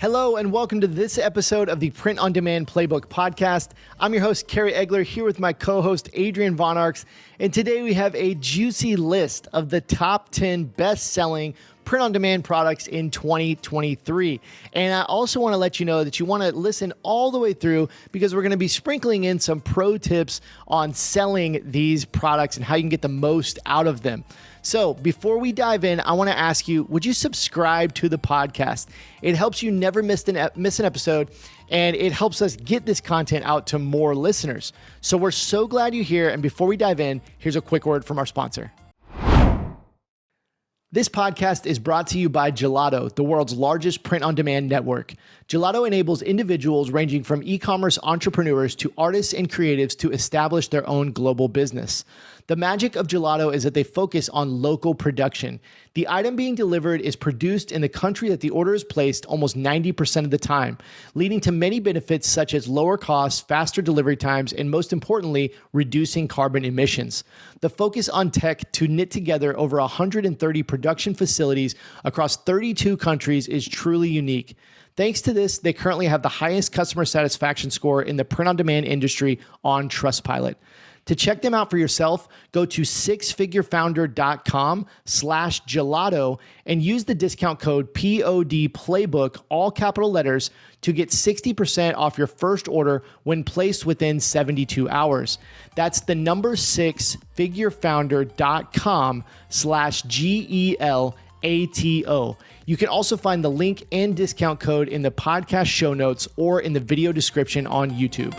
Hello and welcome to this episode of the Print on Demand Playbook podcast. I'm your host, Kerry Egler, here with my co-host, Adrian Von Arx. And today we have a juicy list of the top 10 best-selling print-on-demand products in 2023. And I also want to let you know that you want to listen all the way through because we're going to be sprinkling in some pro tips on selling these products and how you can get the most out of them. So before we dive in, I want to ask you, would you subscribe to the podcast? It helps you never miss an episode, and it helps us get this content out to more listeners. So we're so glad you're here. And before we dive in, here's a quick word from our sponsor. This podcast is brought to you by Gelato, the world's largest print-on-demand network. Gelato enables individuals ranging from e-commerce entrepreneurs to artists and creatives to establish their own global business. The magic of Gelato is that they focus on local production. The item being delivered is produced in the country that the order is placed almost 90% of the time, leading to many benefits such as lower costs, faster delivery times, and most importantly, reducing carbon emissions. The focus on tech to knit together over 130 production facilities across 32 countries is truly unique. Thanks to this, they currently have the highest customer satisfaction score in the print-on-demand industry on Trustpilot. To check them out for yourself, go to sixfigurefounder.com/gelato and use the discount code PODPlaybook, all capital letters, to get 60% off your first order when placed within 72 hours. That's the number 6figurefounder.com/GELATO. You can also find the link and discount code in the podcast show notes or in the video description on YouTube.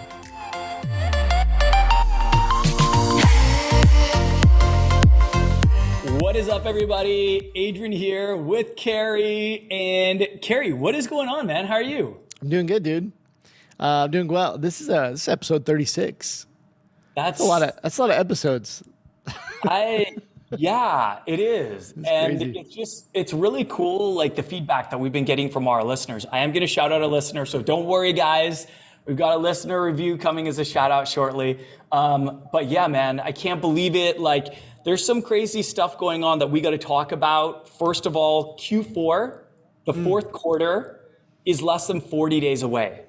What is up, everybody? Adrian here with Kerry. And Kerry, what is going on, man? How are you? I'm doing good, dude. I'm doing well. This is episode 36. That's a lot of episodes. Yeah, it is. And crazy. It's really cool, like the feedback that we've been getting from our listeners. I am going to shout out a listener, so don't worry, guys. We've got a listener review coming as a shout out shortly. But yeah, man, I can't believe it. Like, there's some crazy stuff going on that we got to talk about. First of all, Q4, the fourth quarter, is less than 40 days away.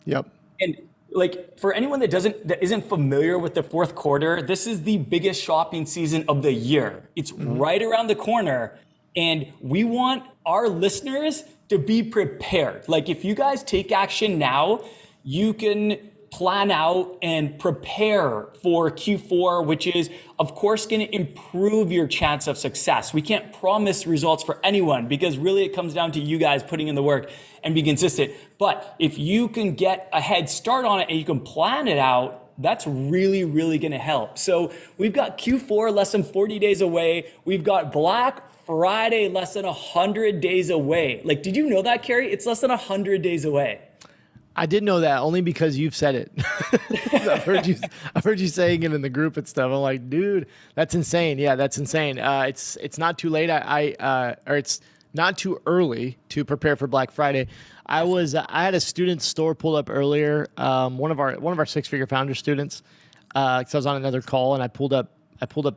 Yep. And like, for anyone that isn't familiar with the fourth quarter, this is the biggest shopping season of the year. It's right around the corner, and we want our listeners to be prepared. Like, if you guys take action now, you can plan out and prepare for Q4, which is, of course, going to improve your chance of success. We can't promise results for anyone because really it comes down to you guys putting in the work and be consistent. But if you can get a head start on it and you can plan it out, that's really, really going to help. So we've got Q4 less than 40 days away. We've got Black Friday less than 100 days away. Like, did you know that, Kerry? It's less than 100 days away. I did know that only because you've said it. I've heard you saying it in the group and stuff. I'm like, dude, that's insane. Yeah, that's insane. It's not too late. Or it's not too early to prepare for Black Friday. I had a student store pulled up earlier. One of our six-figure founder students. Because I was on another call and I pulled up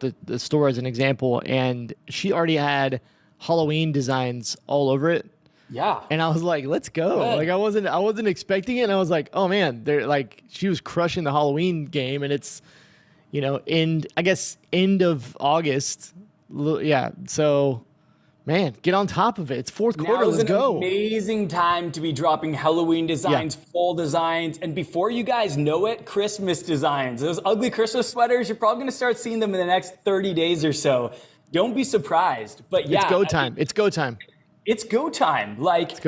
the store as an example, and she already had Halloween designs all over it. Yeah. And I was like, let's go. Good. Like, I wasn't expecting it. And I was like, oh man, she was crushing the Halloween game, and it's, end of August. Yeah. So, man, get on top of it. It's fourth quarter. Let's go. Amazing time to be dropping Halloween designs, fall designs, and before you guys know it, Christmas designs. Those ugly Christmas sweaters, you're probably going to start seeing them in the next 30 days or so. Don't be surprised. But yeah. It's go time. It's go time. It's go time.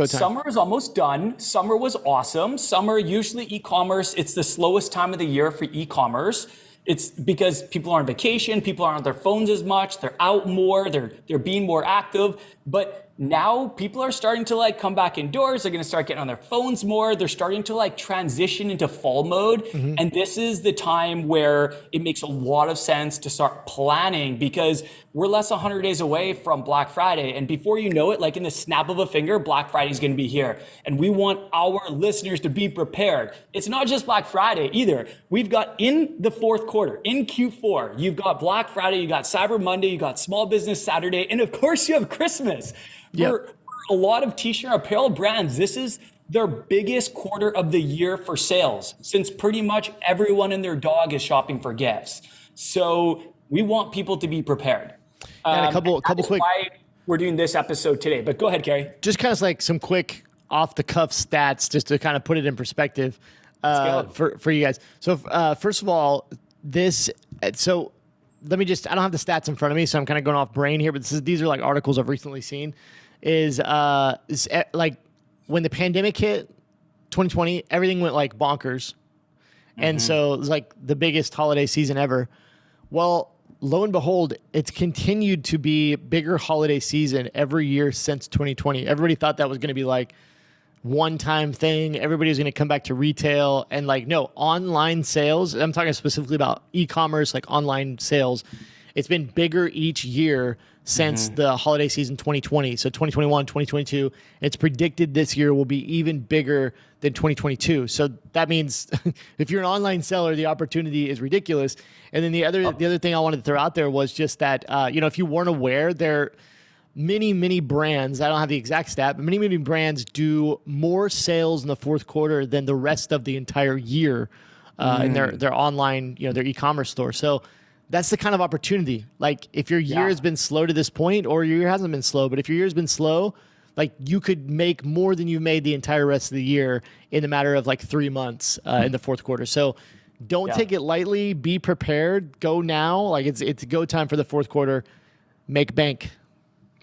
Summer is almost done. Summer was awesome. Summer, usually e-commerce, it's the slowest time of the year for e-commerce. It's because people are on vacation, people aren't on their phones as much, they're out more, they're being more active. But now people are starting to come back indoors. They're going to start getting on their phones more. They're starting to transition into fall mode. Mm-hmm. And this is the time where it makes a lot of sense to start planning, because we're less than 100 days away from Black Friday. And before you know it, in the snap of a finger, Black Friday is going to be here. And we want our listeners to be prepared. It's not just Black Friday either. We've got in the fourth quarter, in Q4, you've got Black Friday, you got Cyber Monday, you got Small Business Saturday, and of course you have Christmas. Yep. We're a lot of t-shirt apparel brands, this is their biggest quarter of the year for sales, since pretty much everyone and their dog is shopping for gifts. So we want people to be prepared. And a couple quick. Why we're doing this episode today. But go ahead, Gary. Just kind of like some quick off the cuff stats, just to kind of put it in perspective for you guys. So first of all, so let me just, I don't have the stats in front of me, so I'm kind of going off brain here, but these are like articles I've recently seen. Is like when the pandemic hit 2020, everything went like bonkers. And so it was like the biggest holiday season ever. Well, lo and behold, it's continued to be bigger holiday season every year since 2020. Everybody thought that was going to be like one-time thing. Everybody was going to come back to retail, and like, no, online sales. I'm talking specifically about e-commerce, like online sales. It's been bigger each year since the holiday season 2020. So 2021, 2022, it's predicted this year will be even bigger than 2022. So that means if you're an online seller, the opportunity is ridiculous. And then the other thing I wanted to throw out there was just that, if you weren't aware, there many brands, I don't have the exact stat, but many brands do more sales in the fourth quarter than the rest of the entire year in their online, their e-commerce store. So that's the kind of opportunity. Like if your year has been slow to this point, or your year hasn't been slow, but if your year has been slow, like you could make more than you've made the entire rest of the year in a matter of like 3 months in the fourth quarter. So don't take it lightly. Be prepared. Go now. Like it's go time for the fourth quarter. Make bank.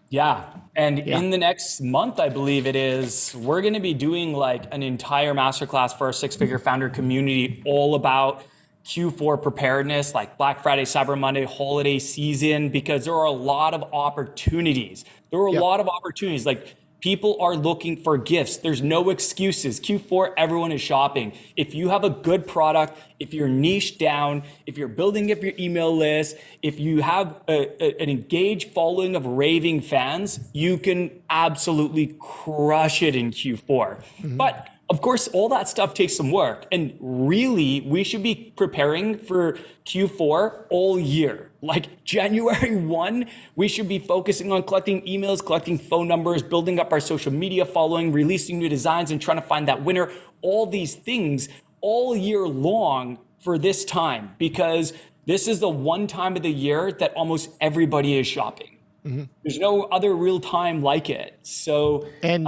Yeah. And in the next month, I believe it is, we're going to be doing like an entire masterclass for our six-figure founder community all about Q4 preparedness, like Black Friday, Cyber Monday, holiday season, because there are a lot of opportunities. Like people are looking for gifts. There's no excuses. Q4, everyone is shopping. If you have a good product, if you're niched down, if you're building up your email list, if you have an engaged following of raving fans, you can absolutely crush it in Q4. But of course, all that stuff takes some work. And really, we should be preparing for Q4 all year. Like January 1, we should be focusing on collecting emails, collecting phone numbers, building up our social media following, releasing new designs, and trying to find that winner. All these things all year long for this time, because this is the one time of the year that almost everybody is shopping. There's no other real time like it. So, and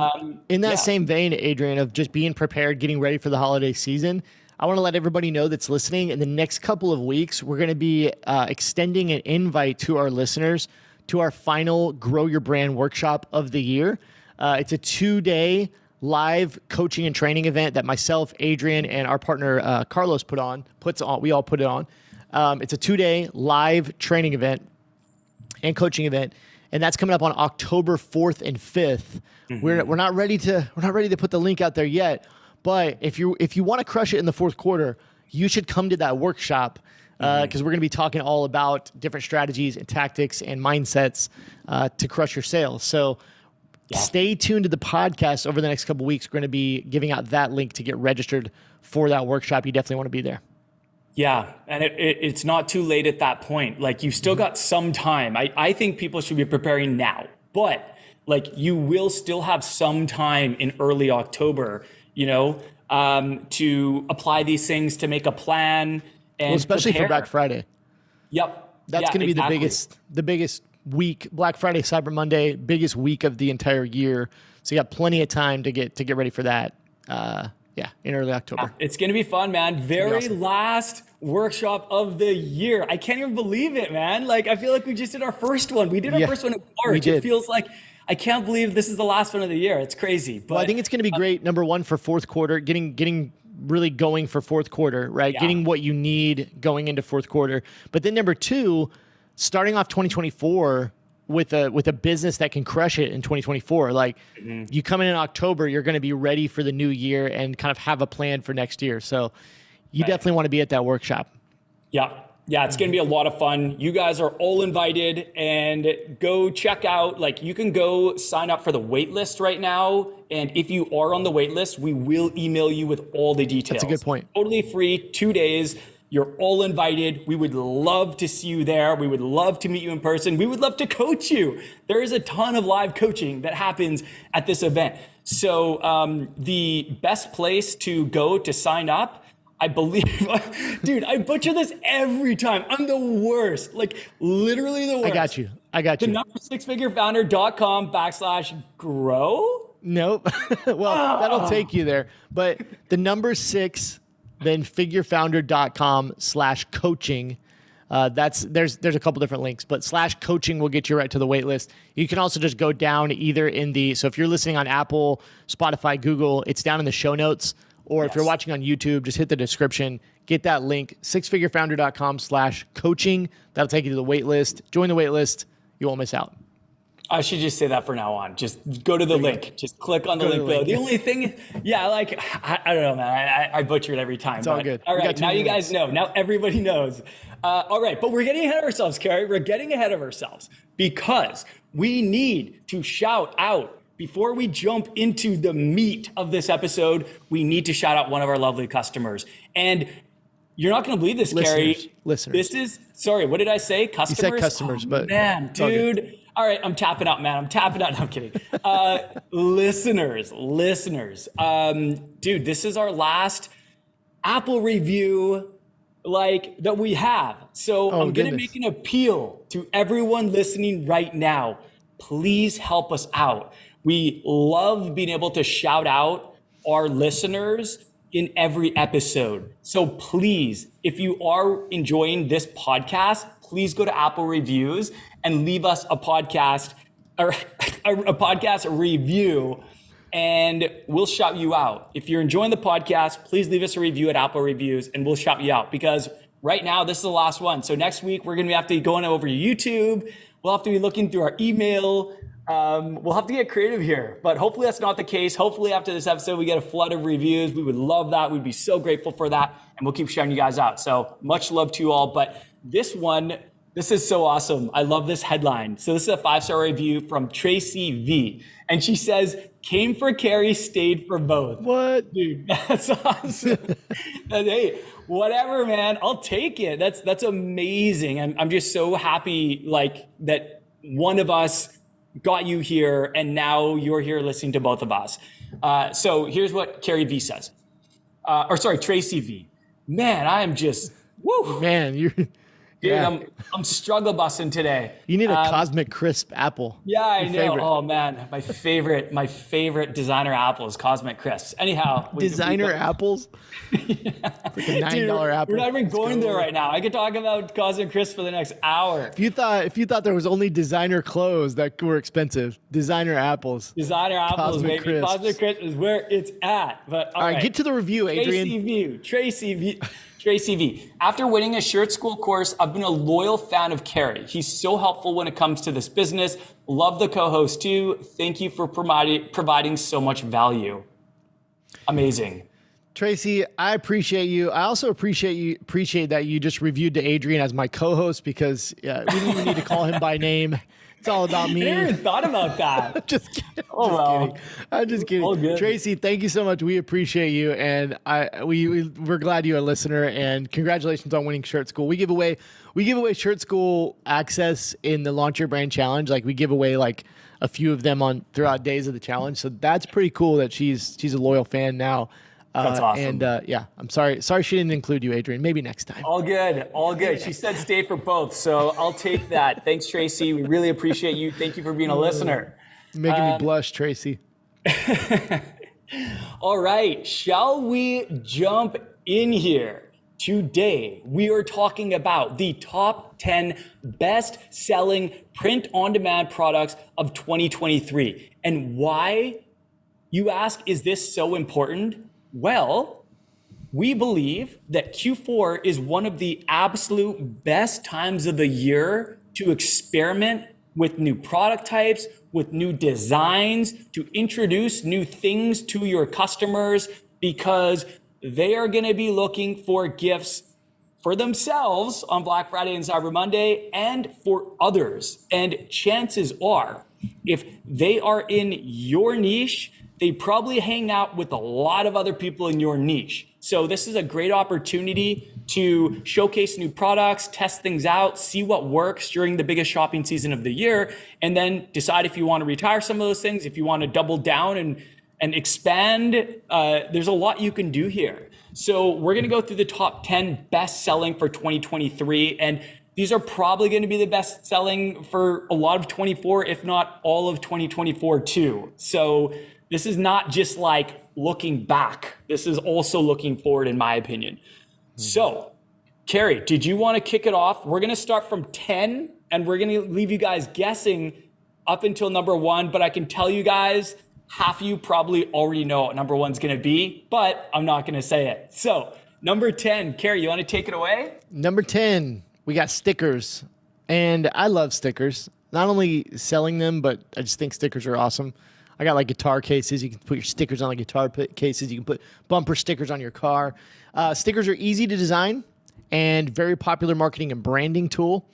in that same vein, Adrian, of just being prepared, getting ready for the holiday season, I want to let everybody know that's listening, in the next couple of weeks, we're going to be extending an invite to our listeners to our final Grow Your Brand workshop of the year. It's a 2-day live coaching and training event that myself, Adrian, and our partner Carlos puts on. We all put it on. It's a 2-day live training event and coaching event, and that's coming up on October 4th and 5th. We're not ready to put the link out there yet, but if you want to crush it in the fourth quarter, you should come to that workshop because we're going to be talking all about different strategies and tactics and mindsets to crush your sales. So stay tuned to the podcast over the next couple of weeks. We're going to be giving out that link to get registered for that workshop. You definitely want to be there. Yeah, and it's not too late at that point. Like you've still got some time. I think people should be preparing now, but like you will still have some time in early October, to apply these things, to make a plan, and especially prepare. for Black Friday. Yep, that's going to be the biggest week. Black Friday, Cyber Monday, biggest week of the entire year. So you got plenty of time to get ready for that. In early October. It's going to be fun, man. Very awesome. last workshop of the year. I can't even believe it, man. Like, I feel like we just did our first one. We did our first one in March. It feels like, I can't believe this is the last one of the year. It's crazy. But I think it's going to be great. Number one, for fourth quarter, getting really going for fourth quarter, right? Yeah. Getting what you need going into fourth quarter. But then number two, starting off 2024 with a business that can crush it in 2024. Like you come in October, you're going to be ready for the new year and kind of have a plan for next year. So you definitely want to be at that workshop. Yeah. It's going to be a lot of fun. You guys are all invited, and go check out, like you can go sign up for the wait list right now. And if you are on the wait list, we will email you with all the details. That's a good point. Totally free, 2 days. You're all invited. We would love to see you there. We would love to meet you in person. We would love to coach you. There is a ton of live coaching that happens at this event. So the best place to go to sign up, I believe, dude, I butcher this every time. I'm the worst, like literally the worst. I got you. The number sixfigurefounder.com/grow. Nope. Well, that'll take you there. But the number 6, then figurefounder.com/coaching. There's a couple different links, but /coaching will get you right to the wait list. You can also just go down either so if you're listening on Apple, Spotify, Google, it's down in the show notes. Or if you're watching on YouTube, just hit the description, get that link, sixfigurefounder.com/coaching. That'll take you to the wait list. Join the wait list. You won't miss out. I should just say that for now on. Just go to the link. Just click on the link below. The only thing, I don't know, man. I butcher it every time. It's all good. All right, now you guys know. Now everybody knows. All right, but we're getting ahead of ourselves, Carrie. We're getting ahead of ourselves because we need to shout out. Before we jump into the meat of this episode, we need to shout out one of our lovely customers. And you're not going to believe this, Carrie. Listeners. This is, sorry, what did I say? Customers? You said customers, but man, dude. All right, I'm tapping out, man. I'm tapping out. No, I'm kidding. Listeners. Dude, this is our last Apple review that we have. So I'm going to make an appeal to everyone listening right now. Please help us out. We love being able to shout out our listeners in every episode. So please, if you are enjoying this podcast, please go to Apple Reviews and leave us a podcast review, and we'll shout you out. If you're enjoying the podcast, please leave us a review at Apple Reviews and we'll shout you out, because right now this is the last one. So next week we're going to have to be going over to YouTube. We'll have to be looking through our email. We'll have to get creative here, but hopefully that's not the case. Hopefully after this episode, we get a flood of reviews. We would love that. We'd be so grateful for that. And we'll keep shouting you guys out. So much love to you all. But this is so awesome. I love this headline. So this is a 5-star review from Tracy V. And she says, came for Carrie, stayed for both. What? Dude, that's awesome. Hey, whatever, man. I'll take it. That's amazing. I'm just so happy that one of us got you here and now you're here listening to both of us. So here's what Carrie V says. Tracy V. Man, I am just, woo. Man, Dude, I'm struggle busing today. You need a Cosmic Crisp apple. Yeah, I know. Favorite. Oh man, my favorite designer apple is Cosmic Crisps. Anyhow, designer apples. Yeah. It's like a $9 apple. We're not even going there right now. I could talk about Cosmic Crisp for the next hour. If you thought there was only designer clothes that were expensive, designer apples. Designer apples, Cosmic baby. Crisps. Cosmic Crisp is where it's at. But all right, get to the review, Adrian. Tracy V. After winning a shirt school course, I've been a loyal fan of Carrie. He's so helpful when it comes to this business. Love the co-host too. Thank you for providing so much value. Amazing. Tracy, I appreciate you. I also appreciate that you just reviewed to Adrian as my co-host, because we didn't even need to call him by name. It's all about me. I never even thought about that. Just kidding. Well, I'm just kidding. All good. Tracy, thank you so much. We appreciate you, and we're glad you're a listener. And congratulations on winning Shirt School. We give away Shirt School access in the Launch Your Brand Challenge. We give away a few of them throughout days of the challenge. So that's pretty cool that she's a loyal fan now. That's awesome. And I'm sorry she didn't include you, Adrian. Maybe next time. All good. She said stay for both, so I'll take that. Thanks, Tracy. We really appreciate you. Thank you for being a listener. Making me blush, Tracy. All right, shall we jump in here? Today, we are talking about the top 10 best-selling print-on-demand products of 2023. And why, you ask, is this so important? Well, we believe that Q4 is one of the absolute best times of the year to experiment with new product types, with new designs, to introduce new things to your customers, because they are going to be looking for gifts for themselves on Black Friday and Cyber Monday, and for others. And chances are, if they are in your niche, they probably hang out with a lot of other people in your niche. So this is a great opportunity to showcase new products, test things out, see what works during the biggest shopping season of the year, and then decide if you want to retire some of those things, if you want to double down and expand. There's a lot you can do here. So we're going to go through the top 10 best selling for 2023. And these are probably going to be the best selling for a lot of 24, if not all of 2024 too. So this is not just like looking back. This is also looking forward, in my opinion. So, Carrie, did you want to kick it off? We're going to start from 10 and we're going to leave you guys guessing up until number 1. But I can tell you guys, half of you probably already know what number 1's going to be, but I'm not going to say it. So, number 10, Carrie, you want to take it away? Number 10, we got stickers. And I love stickers. Not only selling them, but I just think stickers are awesome. I got like guitar cases. You can put your stickers on like guitar cases. You can put bumper stickers on your car. Stickers are easy to design and very popular marketing and branding tool.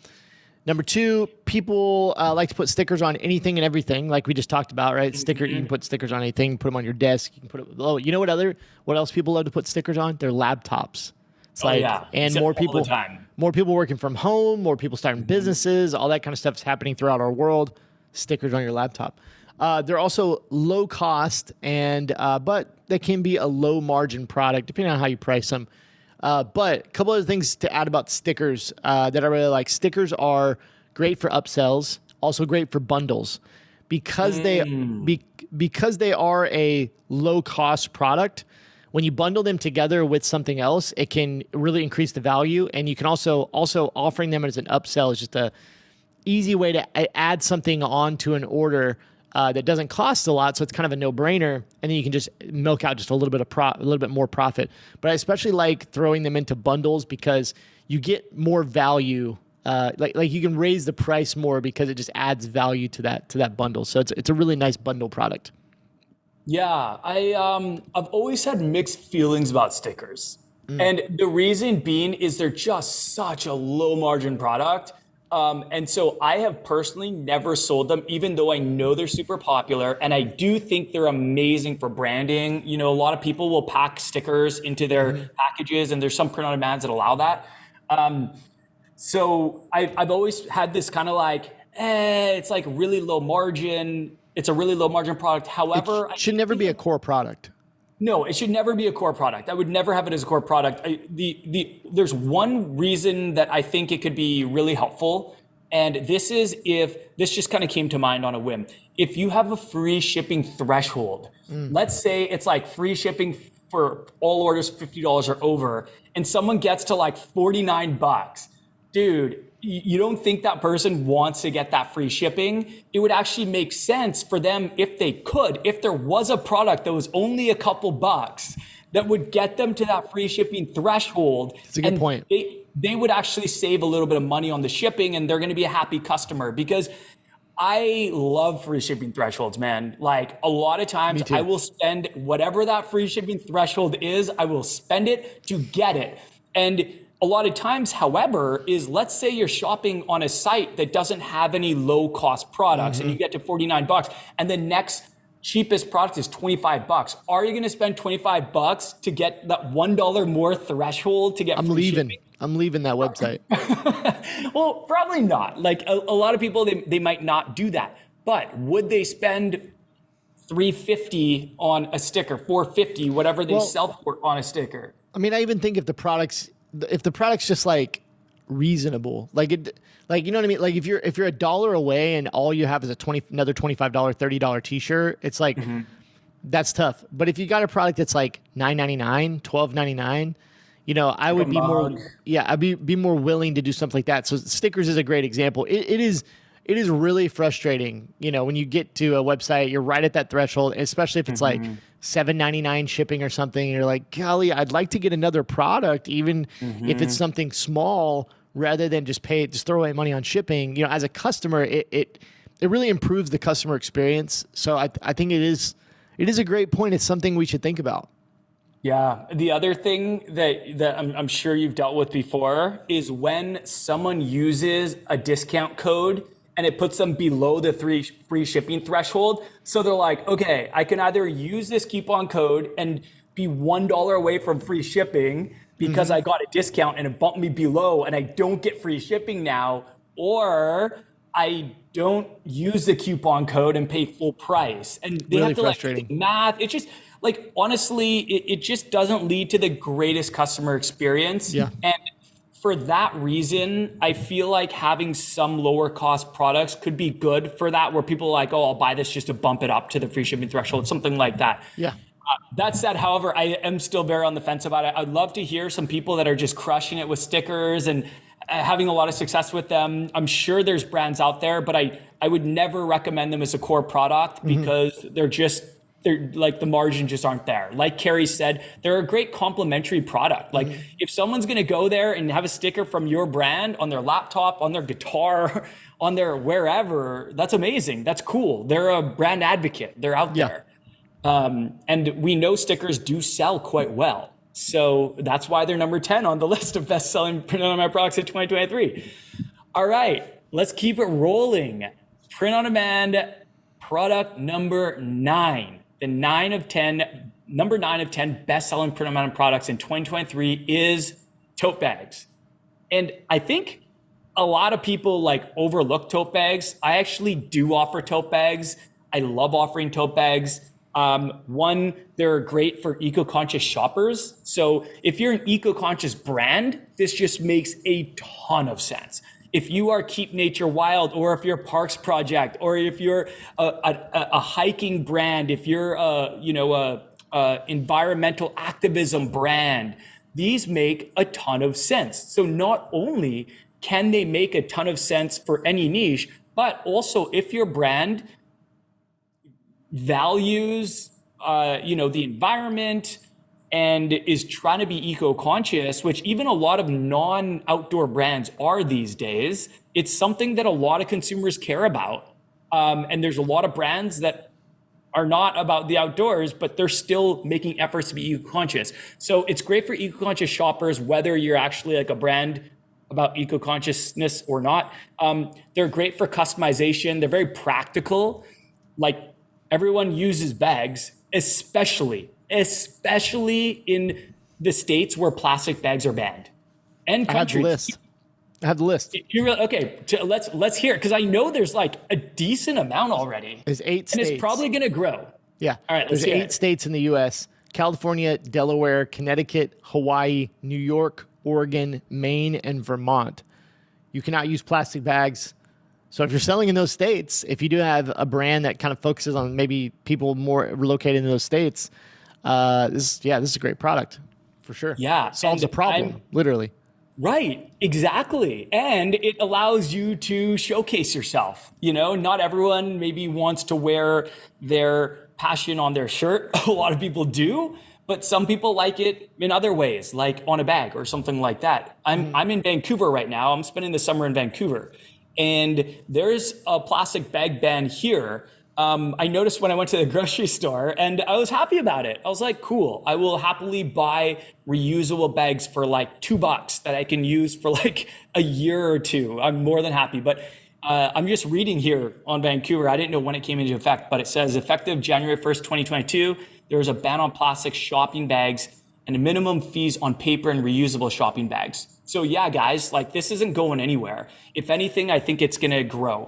Number 2, people like to put stickers on anything and everything, like we just talked about, right? Sticker, you can put stickers on anything, put them on your desk. You can put it below. You know what else people love to put stickers on? Their laptops. It's and more people working from home, more people starting businesses, all that kind of stuff is happening throughout our world. Stickers on your laptop. They're also low cost but they can be a low margin product depending on how you price them. But a couple other things to add about stickers that I really like. Stickers are great for upsells, also great for bundles because because they are a low cost product. When you bundle them together with something else, it can really increase the value. And you can also offering them as an upsell is just a easy way to add something onto an order that doesn't cost a lot, so it's kind of a no-brainer, and then you can just milk out just a little bit more profit. But I especially like throwing them into bundles because you get more value. Like you can raise the price more because it just adds value to that bundle. So it's a really nice bundle product. Yeah, I've always had mixed feelings about stickers, and the reason being is they're just such a low margin product. And so I have personally never sold them, even though I know they're super popular. And I do think they're amazing for branding. You know, a lot of people will pack stickers into their packages, and there's some print on demands that allow that. So I've always had this kind of like, it's like really low margin. It's a really low margin product. However, it should never be a core product. No, it should never be a core product. I would never have it as a core product. There's one reason that I think it could be really helpful, and this is if this just kind of came to mind on a whim. If you have a free shipping threshold, let's say it's like free shipping for all orders $50 or over, and someone gets to like $49, dude, you don't think that person wants to get that free shipping? It would actually make sense for them if there was a product that was only a couple bucks that would get them to that free shipping threshold. That's a good point. They would actually save a little bit of money on the shipping, and they're going to be a happy customer because I love free shipping thresholds, man. Like a lot of times I will spend whatever that free shipping threshold is, I will spend it to get it. And a lot of times, however, is let's say you're shopping on a site that doesn't have any low cost products and you get to $49 and the next cheapest product is $25. Are you going to spend $25 to get that $1 more threshold to get free shipping? I'm leaving that website. Well, probably not. Like a lot of people, they might not do that. But would they spend $350 on a sticker, $450, whatever they sell for on a sticker? I mean, I even think if the product's just like reasonable, like you know what I mean? Like if you're $1 away and all you have is another $25, $30 t-shirt, it's like, that's tough. But if you got a product that's like $9.99, $12.99, you know, I would be more, I'd be more willing to do something like that. So stickers is a great example. It is really frustrating, you know, when you get to a website, you're right at that threshold, especially if it's like $7.99 shipping or something. And you're like, golly, I'd like to get another product, even if it's something small, rather than just throw away money on shipping. You know, as a customer, it really improves the customer experience. So I think it is a great point. It's something we should think about. Yeah. The other thing that I'm sure you've dealt with before is when someone uses a discount code and it puts them below the free shipping threshold. So they're like, okay, I can either use this coupon code and be $1 away from free shipping because I got a discount and it bumped me below and I don't get free shipping now, or I don't use the coupon code and pay full price. And they Really have to frustrating. like math. It's just like, honestly, it just doesn't lead to the greatest customer experience. Yeah. And for that reason, I feel like having some lower cost products could be good for that, where people are like, oh, I'll buy this just to bump it up to the free shipping threshold, something like that. Yeah. That said, however, I am still very on the fence about it. I'd love to hear some people that are just crushing it with stickers and having a lot of success with them. I'm sure there's brands out there, but I would never recommend them as a core product because they're like, the margins just aren't there. Like Carrie said, they're a great complementary product. Like if someone's going to go there and have a sticker from your brand on their laptop, on their guitar, on their wherever, that's amazing. That's cool. They're a brand advocate. They're out there. And we know stickers do sell quite well. So that's why they're number 10 on the list of best-selling print-on-demand products in 2023. All right, let's keep it rolling. Print-on-demand product number 9. The number 9 of 10 best-selling print-on-demand products in 2023 is tote bags. And I think a lot of people like overlook tote bags. I actually do offer tote bags. I love offering tote bags. One, they're great for eco-conscious shoppers. So if you're an eco-conscious brand, this just makes a ton of sense. If you are Keep Nature Wild, or if you're a Parks Project, or if you're a hiking brand, if you're a environmental activism brand, these make a ton of sense. So not only can they make a ton of sense for any niche, but also if your brand values the environment and is trying to be eco-conscious, which even a lot of non-outdoor brands are these days, it's something that a lot of consumers care about. And there's a lot of brands that are not about the outdoors, but they're still making efforts to be eco-conscious. So it's great for eco-conscious shoppers, whether you're actually like a brand about eco-consciousness or not. They're great for customization. They're very practical. Like, everyone uses bags, especially in the states where plastic bags are banned. And countries. I have the list. Okay, let's hear it, because I know there's like a decent amount already. There's 8 states. And it's probably going to grow. Yeah. All right, there's 8 states in the U.S. California, Delaware, Connecticut, Hawaii, New York, Oregon, Maine, and Vermont. You cannot use plastic bags. So if you're selling in those states, if you do have a brand that kind of focuses on maybe people more located in those states, this is a great product for sure. Yeah. Solves a problem, literally. Right, exactly. And it allows you to showcase yourself. Not everyone maybe wants to wear their passion on their shirt. A lot of people do, but some people like it in other ways, like on a bag or something like that. I'm in Vancouver right now. I'm spending the summer in Vancouver. And there's a plastic bag ban here. I noticed when I went to the grocery store, and I was happy about it. I was like, cool, I will happily buy reusable bags for like $2 that I can use for like a year or two. I'm more than happy. But I'm just reading here on Vancouver. I didn't know when it came into effect, but it says effective January 1st, 2022, there was a ban on plastic shopping bags and minimum fees on paper and reusable shopping bags. So yeah, guys, like this isn't going anywhere. If anything, I think it's going to grow.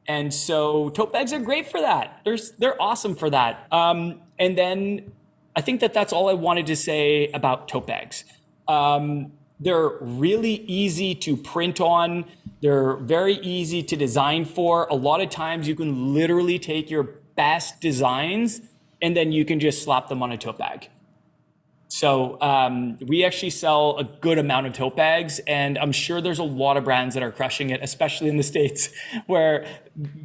And so tote bags are great for that. They're awesome for that. And then I think that's all I wanted to say about tote bags. They're really easy to print on. They're very easy to design for. A lot of times you can literally take your best designs and then you can just slap them on a tote bag. So we actually sell a good amount of tote bags, and I'm sure there's a lot of brands that are crushing it, especially in the States where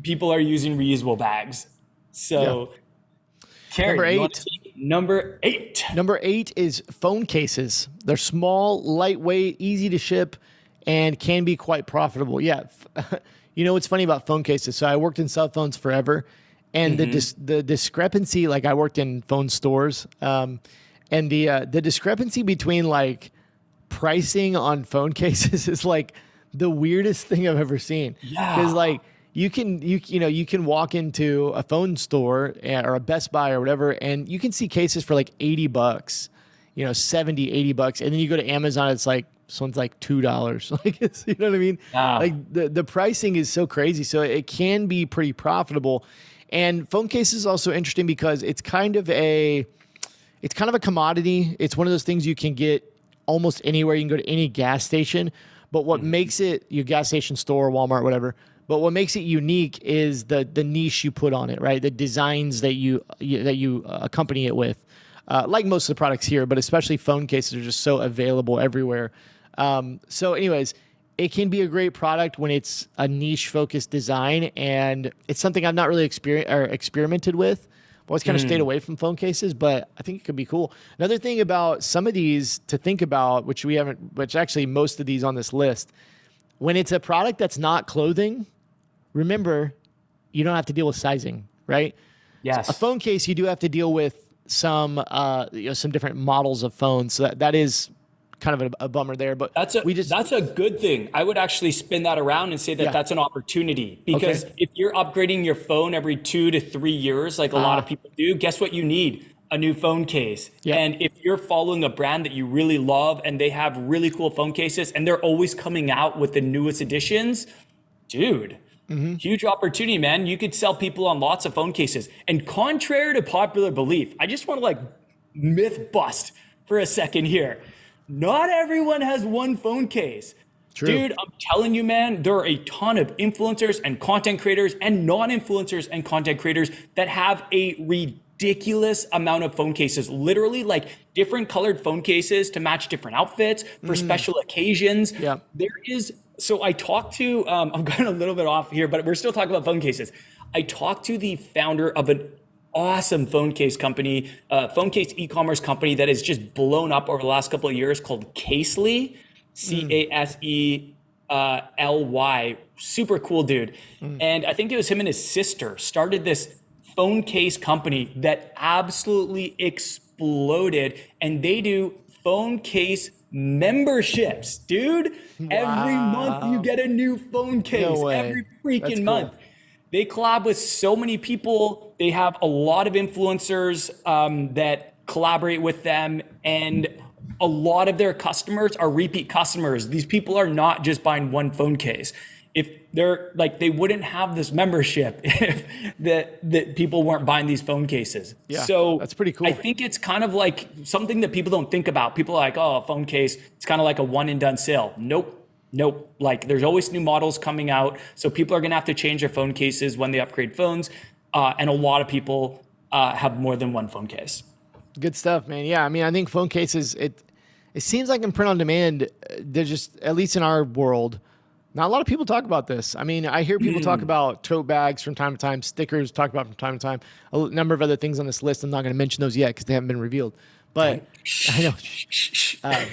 people are using reusable bags. So, yeah. Carrie, number 8. Number 8 is phone cases. They're small, lightweight, easy to ship, and can be quite profitable. Yeah. What's funny about phone cases? So I worked in cell phones forever, and the discrepancy, like I worked in phone stores, and the discrepancy between like pricing on phone cases is like the weirdest thing I've ever seen. Yeah. Because like you can walk into a phone store or a Best Buy or whatever, and you can see cases for like $80, 70, $80. And then you go to Amazon, it's like, this one's like $2. Like, you know what I mean? Ah. Like the pricing is so crazy. So it can be pretty profitable. And phone case is also interesting because it's kind of a commodity. It's one of those things you can get almost anywhere. You can go to any gas station. But what makes it, your gas station, store, Walmart, whatever. But what makes it unique is the niche you put on it, right? The designs that you accompany it with. Like most of the products here, but especially phone cases are just so available everywhere. So anyways, it can be a great product when it's a niche focused design, and it's something I've not really experimented with. I've always kind of stayed away from phone cases, but I think it could be cool. Another thing about some of these to think about, which actually most of these on this list, when it's a product that's not clothing, remember, you don't have to deal with sizing, right? Yes. So a phone case, you do have to deal with some different models of phones. So that is kind of a bummer there, but that's a good thing. I would actually spin that around and say that that's an opportunity, because if you're upgrading your phone every 2 to 3 years, like a lot of people do, guess what you need? A new phone case. Yep. And if you're following a brand that you really love and they have really cool phone cases and they're always coming out with the newest editions, dude, huge opportunity, man. You could sell people on lots of phone cases. And contrary to popular belief, I just want to myth bust for a second here. Not everyone has one phone case. True. Dude, I'm telling you, man, there are a ton of influencers and content creators and non-influencers and content creators that have a ridiculous amount of phone cases, literally like different colored phone cases to match different outfits for special occasions. Yeah. So I talked to, I'm going a little bit off here, but we're still talking about phone cases. I talked to the founder of an awesome phone case company, phone case e-commerce company that has just blown up over the last couple of years called Casely, Casely. Super cool dude. And I think it was him and his sister started this phone case company that absolutely exploded. And they do phone case memberships, dude. Wow. Every month you get a new phone case. No way. Every freaking That's cool. month. They collab with so many people. They have a lot of influencers that collaborate with them, and a lot of their customers are repeat customers. These people are not just buying one phone case. If they're they wouldn't have this membership if that people weren't buying these phone cases. Yeah, so that's pretty cool. I think it's kind of like something that people don't think about. People are like, oh, a phone case, it's kind of like a one and done sale. Nope. Like there's always new models coming out. So people are going to have to change their phone cases when they upgrade phones. And a lot of people have more than one phone case. Good stuff, man. Yeah. I mean, I think phone cases, it seems like in print on demand, they're just, at least in our world, not a lot of people talk about this. I mean, I hear people talk about tote bags from time to time, stickers talk about from time to time, a number of other things on this list. I'm not going to mention those yet because they haven't been revealed. But I know.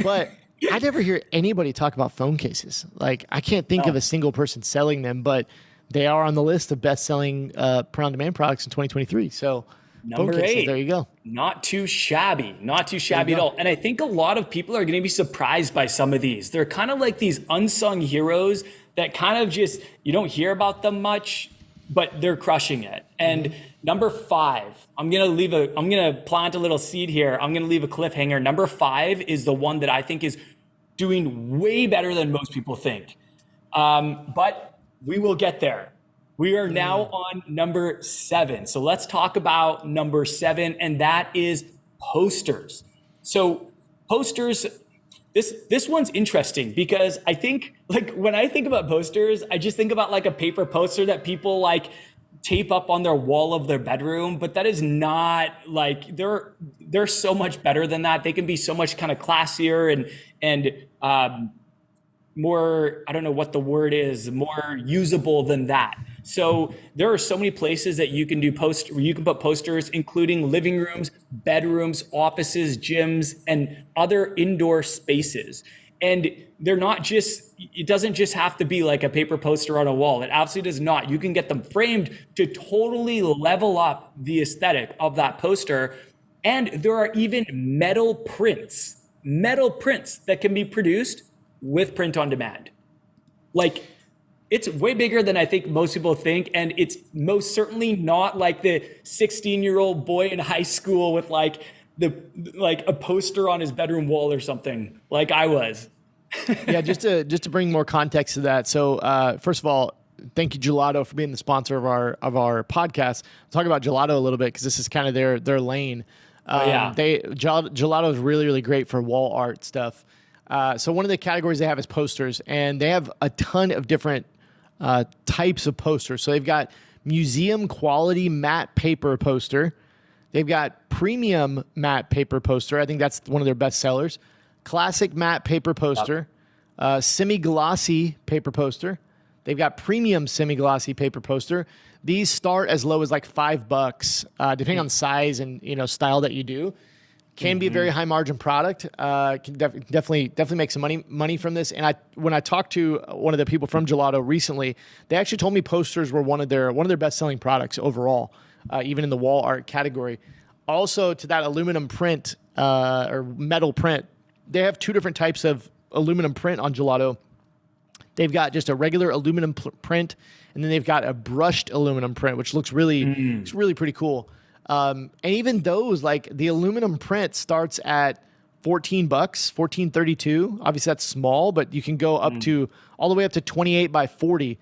But I never hear anybody talk about phone cases. Like, I can't think of a single person selling them, but they are on the list of best-selling print-on-demand products in 2023. So, Number phone cases, 8. there you go. Not too shabby at all. And I think a lot of people are going to be surprised by some of these. They're kind of like these unsung heroes that kind of just, you don't hear about them much, but they're crushing it. And number 5, I'm going to plant a little seed here. I'm going to leave a cliffhanger. Number 5 is the one that I think is doing way better than most people think. But we will get there. We are now on number 7. So let's talk about number 7, and that is posters. So posters, this one's interesting because I think, like, when I think about posters, I just think about like a paper poster that people like tape up on their wall of their bedroom, but that is not like, they're so much better than that. They can be so much kind of classier and more, I don't know what the word is, more usable than that. So there are so many places that you can put posters, including living rooms, bedrooms, offices, gyms, and other indoor spaces. And they're not just, it doesn't just have to be like a paper poster on a wall. It absolutely does not. You can get them framed to totally level up the aesthetic of that poster. And there are even metal prints that can be produced with print on demand. Like, It's way bigger than I think most people think. And it's most certainly not like the 16-year-old boy in high school with like a poster on his bedroom wall or something like I was. Yeah, just to bring more context to that. So first of all, thank you Gelato for being the sponsor of our podcast. I'll talk about Gelato a little bit because this is kind of their lane. Gelato is really, really great for wall art stuff. So one of the categories they have is posters, and they have a ton of different types of posters. So they've got museum quality matte paper poster. They've got premium matte paper poster. I think that's one of their best sellers. Classic matte paper poster, semi-glossy paper poster. They've got premium semi-glossy paper poster. These start as low as like $5, depending on the size and style that you do. Can be a very high margin product. Can definitely make some money from this. And when I talked to one of the people from Gelato recently, they actually told me posters were one of their best selling products overall, even in the wall art category. Also, to that aluminum print or metal print, they have two different types of aluminum print on Gelato. They've got just a regular aluminum print, and then they've got a brushed aluminum print, which looks really pretty cool. And even those, like the aluminum print starts at $14, $14.32. Obviously that's small, but you can go up to all the way up to 28 by 40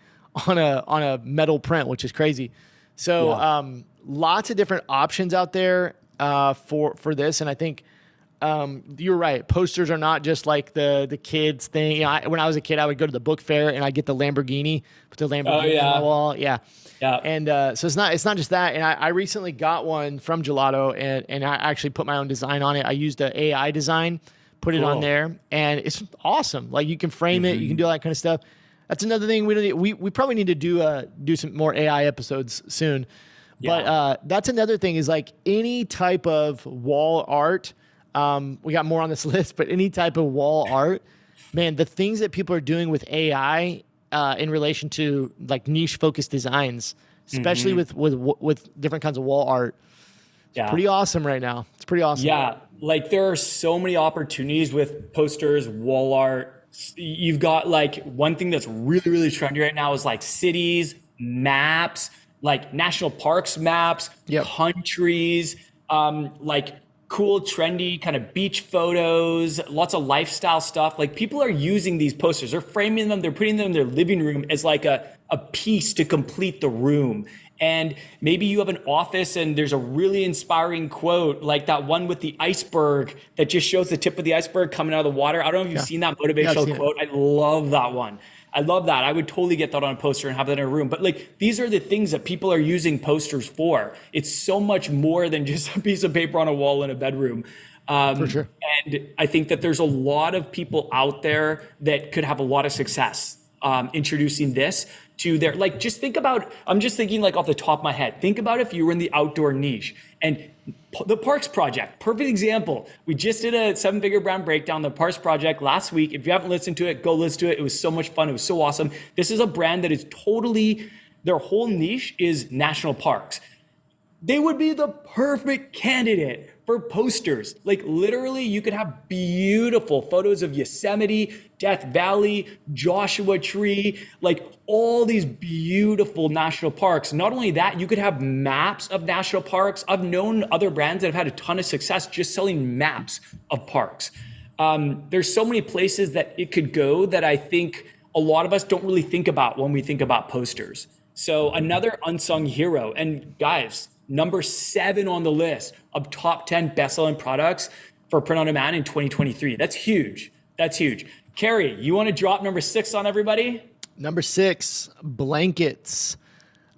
on a metal print, which is crazy. So lots of different options out there for this, and I think you're right. Posters are not just like the kids thing. When I was a kid, I would go to the book fair and I'd get the Lamborghini, put the Lamborghini on my wall. Yeah. And so it's not just that. And I recently got one from Gelato, and I actually put my own design on it. I used an AI design, put it on there, and it's awesome. Like you can frame it, you can do all that kind of stuff. That's another thing we probably need to do some more AI episodes soon. But that's another thing is like any type of wall art. We got more on this list, but any type of wall art, man, the things that people are doing with AI in relation to like niche focused designs, especially with different kinds of wall art, it's pretty awesome right now. It's pretty awesome. Yeah, like there are so many opportunities with posters, wall art. You've got like one thing that's really, really trendy right now is like cities, maps, like national parks maps, countries, like cool, trendy kind of beach photos, lots of lifestyle stuff. Like people are using these posters, they're framing them, they're putting them in their living room as like a piece to complete the room. And maybe you have an office and there's a really inspiring quote, like that one with the iceberg that just shows the tip of the iceberg coming out of the water. I don't know if you've seen that motivational quote. I love that one. I love that. I would totally get that on a poster and have that in a room. But like, these are the things that people are using posters for. It's so much more than just a piece of paper on a wall in a bedroom. For sure. And I think that there's a lot of people out there that could have a lot of success introducing this to their, like, just think about, I'm just thinking like off the top of my head, think about if you were in the outdoor niche and the Parks Project, perfect example. We just did a 7-figure brand breakdown, the Parks Project last week. If you haven't listened to it, go listen to it. It was so much fun. It was so awesome. This is a brand that is totally, their whole niche is national parks. They would be the perfect candidate for posters. Like literally you could have beautiful photos of Yosemite, Death Valley, Joshua Tree, like all these beautiful national parks. Not only that, you could have maps of national parks. I've known other brands that have had a ton of success just selling maps of parks. There's so many places that it could go that I think a lot of us don't really think about when we think about posters. So another unsung hero, and guys, number 7 on the list of top 10 best-selling products for print on demand in 2023. That's huge. That's huge. Carrie, you want to drop number 6 on everybody? Number 6, blankets.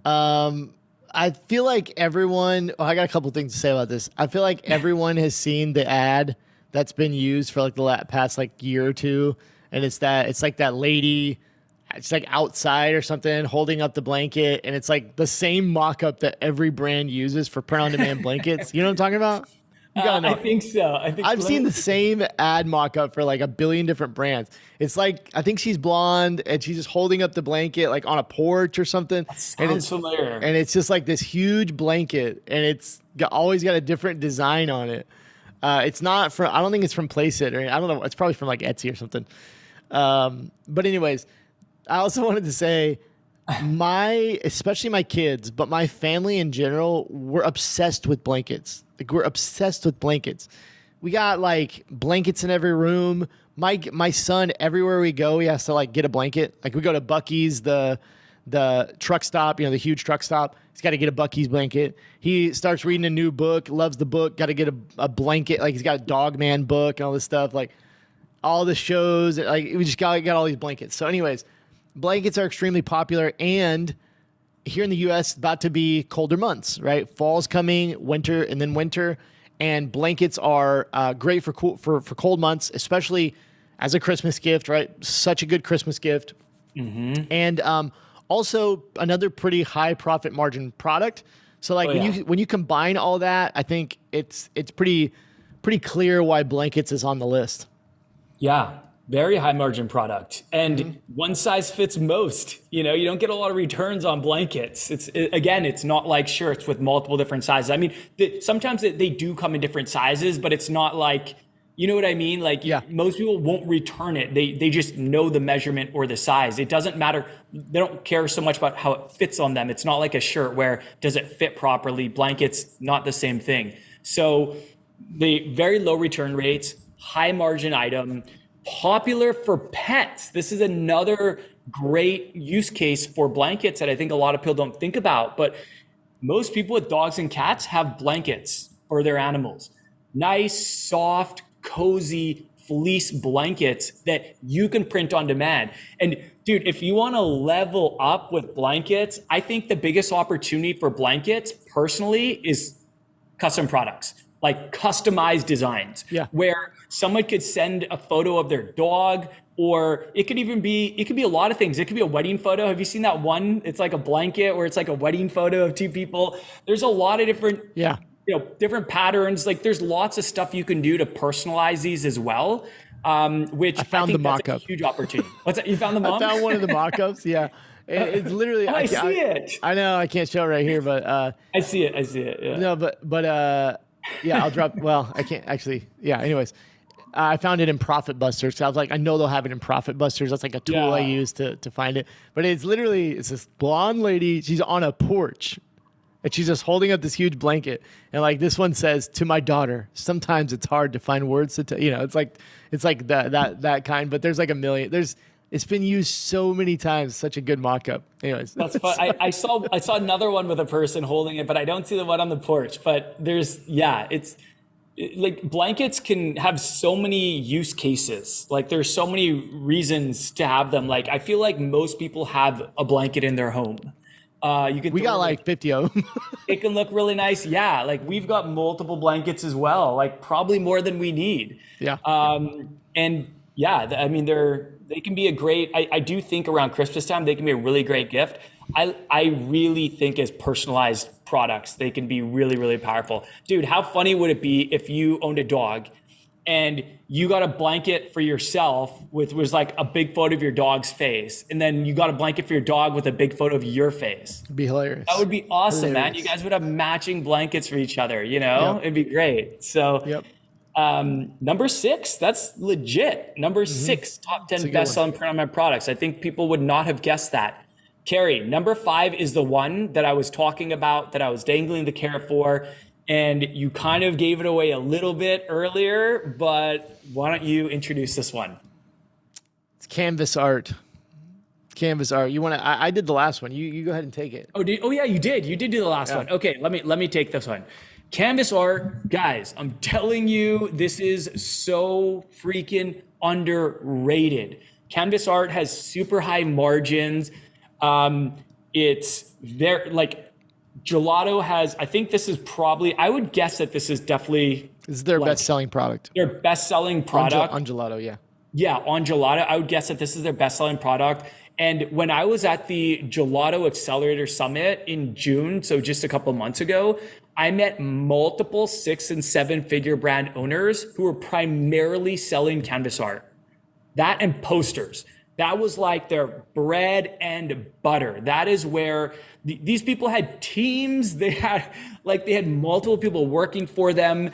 I feel like everyone, I got a couple things to say about this. I feel like everyone has seen the ad that's been used for like the past like year or two. And it's like that lady, it's like outside or something holding up the blanket, and it's like the same mock-up that every brand uses for print-on-demand blankets. You know what I'm talking about? You gotta know. I think so. I've seen the same ad mock-up for like a billion different brands. It's like, I think she's blonde and she's just holding up the blanket like on a porch or something. That sounds familiar. And it's just like this huge blanket, and it's always got a different design on it. It's not from, I don't think it's from Placeit, or I don't know. It's probably from like Etsy or something. But anyways, I also wanted to say especially my kids, but my family in general, we're obsessed with blankets. Like we're obsessed with blankets. We got like blankets in every room. My son, everywhere we go, he has to like get a blanket. Like we go to Buc-ee's, the truck stop, the huge truck stop. He's got to get a Buc-ee's blanket. He starts reading a new book, loves the book, got to get a blanket. Like he's got a Dog Man book and all this stuff. Like all the shows, like we just got all these blankets. So anyways, blankets are extremely popular, and here in the U.S., about to be colder months, right? Fall's coming, winter, and then winter, and blankets are great for cold months, especially as a Christmas gift, right? Such a good Christmas gift. Mm-hmm. And also another pretty high profit margin product. So like when you combine all that, I think it's pretty clear why blankets is on the list. Yeah, very high margin product, and one size fits most. You don't get a lot of returns on blankets. It's not like shirts with multiple different sizes. I mean, sometimes they do come in different sizes, but it's not like, you know what I mean? Like most people won't return it. They just know the measurement or the size. It doesn't matter. They don't care so much about how it fits on them. It's not like a shirt where does it fit properly? Blankets, not the same thing. So the very low return rates, high margin item, popular for pets. This is another great use case for blankets that I think a lot of people don't think about, but most people with dogs and cats have blankets for their animals. Nice, soft, cozy fleece blankets that you can print on demand. And dude, if you want to level up with blankets, I think the biggest opportunity for blankets personally is custom products, like customized designs, where someone could send a photo of their dog, or it could be a lot of things. It could be a wedding photo. Have you seen that one? It's like a blanket where it's like a wedding photo of two people. There's a lot of different, different patterns. Like there's lots of stuff you can do to personalize these as well. Which I found the mock-up. That's a huge opportunity. What's that? You found the mock? I found one of the mock-ups. Yeah. It's literally, I see it. I know I can't show it right here, but I see it. Yeah. No, but I'll drop. Well, I can't actually. Yeah. Anyways, I found it in Profit Busters. So I was like, I know they'll have it in Profit Busters. That's like a tool I use to find it. But it's this blonde lady. She's on a porch, and she's just holding up this huge blanket. And like this one says, "To my daughter, sometimes it's hard to find words to tell." It's like that kind. But there's like a million. It's been used so many times. Such a good mock-up. Anyways, that's fun. I saw another one with a person holding it, but I don't see the one on the porch. But like blankets can have so many use cases. Like there's so many reasons to have them. Like I feel like most people have a blanket in their home. We got like 50 of them. It can look really nice. Yeah, like we've got multiple blankets as well. Like probably more than we need. Yeah. And yeah, I mean they can be a great, I do think around Christmas time, they can be a really great gift. I really think as personalized products, they can be really, really powerful. Dude, how funny would it be if you owned a dog and you got a blanket for yourself was like a big photo of your dog's face, and then you got a blanket for your dog with a big photo of your face? It'd be hilarious. That would be awesome, man. You guys would have matching blankets for each other, It'd be great. So number 6, that's legit. Number 6, top 10 best-selling print-on-demand products. I think people would not have guessed that. Carrie, number 5 is the one that I was talking about, that I was dangling the carrot for, and you kind of gave it away a little bit earlier, but why don't you introduce this one? It's canvas art. Canvas art. You want to? I did the last one. You go ahead and take it. Oh yeah, you did. You did do the last one. Okay, let me take this one. Canvas art, guys, I'm telling you, this is so freaking underrated. Canvas art has super high margins. It's very, like, Gelato has, I think this is probably, I would guess that this is definitely. This is their best-selling product. Their best-selling product. On Gelato, yeah. Yeah, on Gelato, I would guess that this is their best-selling product. And when I was at the Gelato Accelerator Summit in June, so just a couple of months ago, I met multiple 6- and 7-figure brand owners who were primarily selling canvas art. That and posters. That was like their bread and butter. That is where these people had teams. They had multiple people working for them.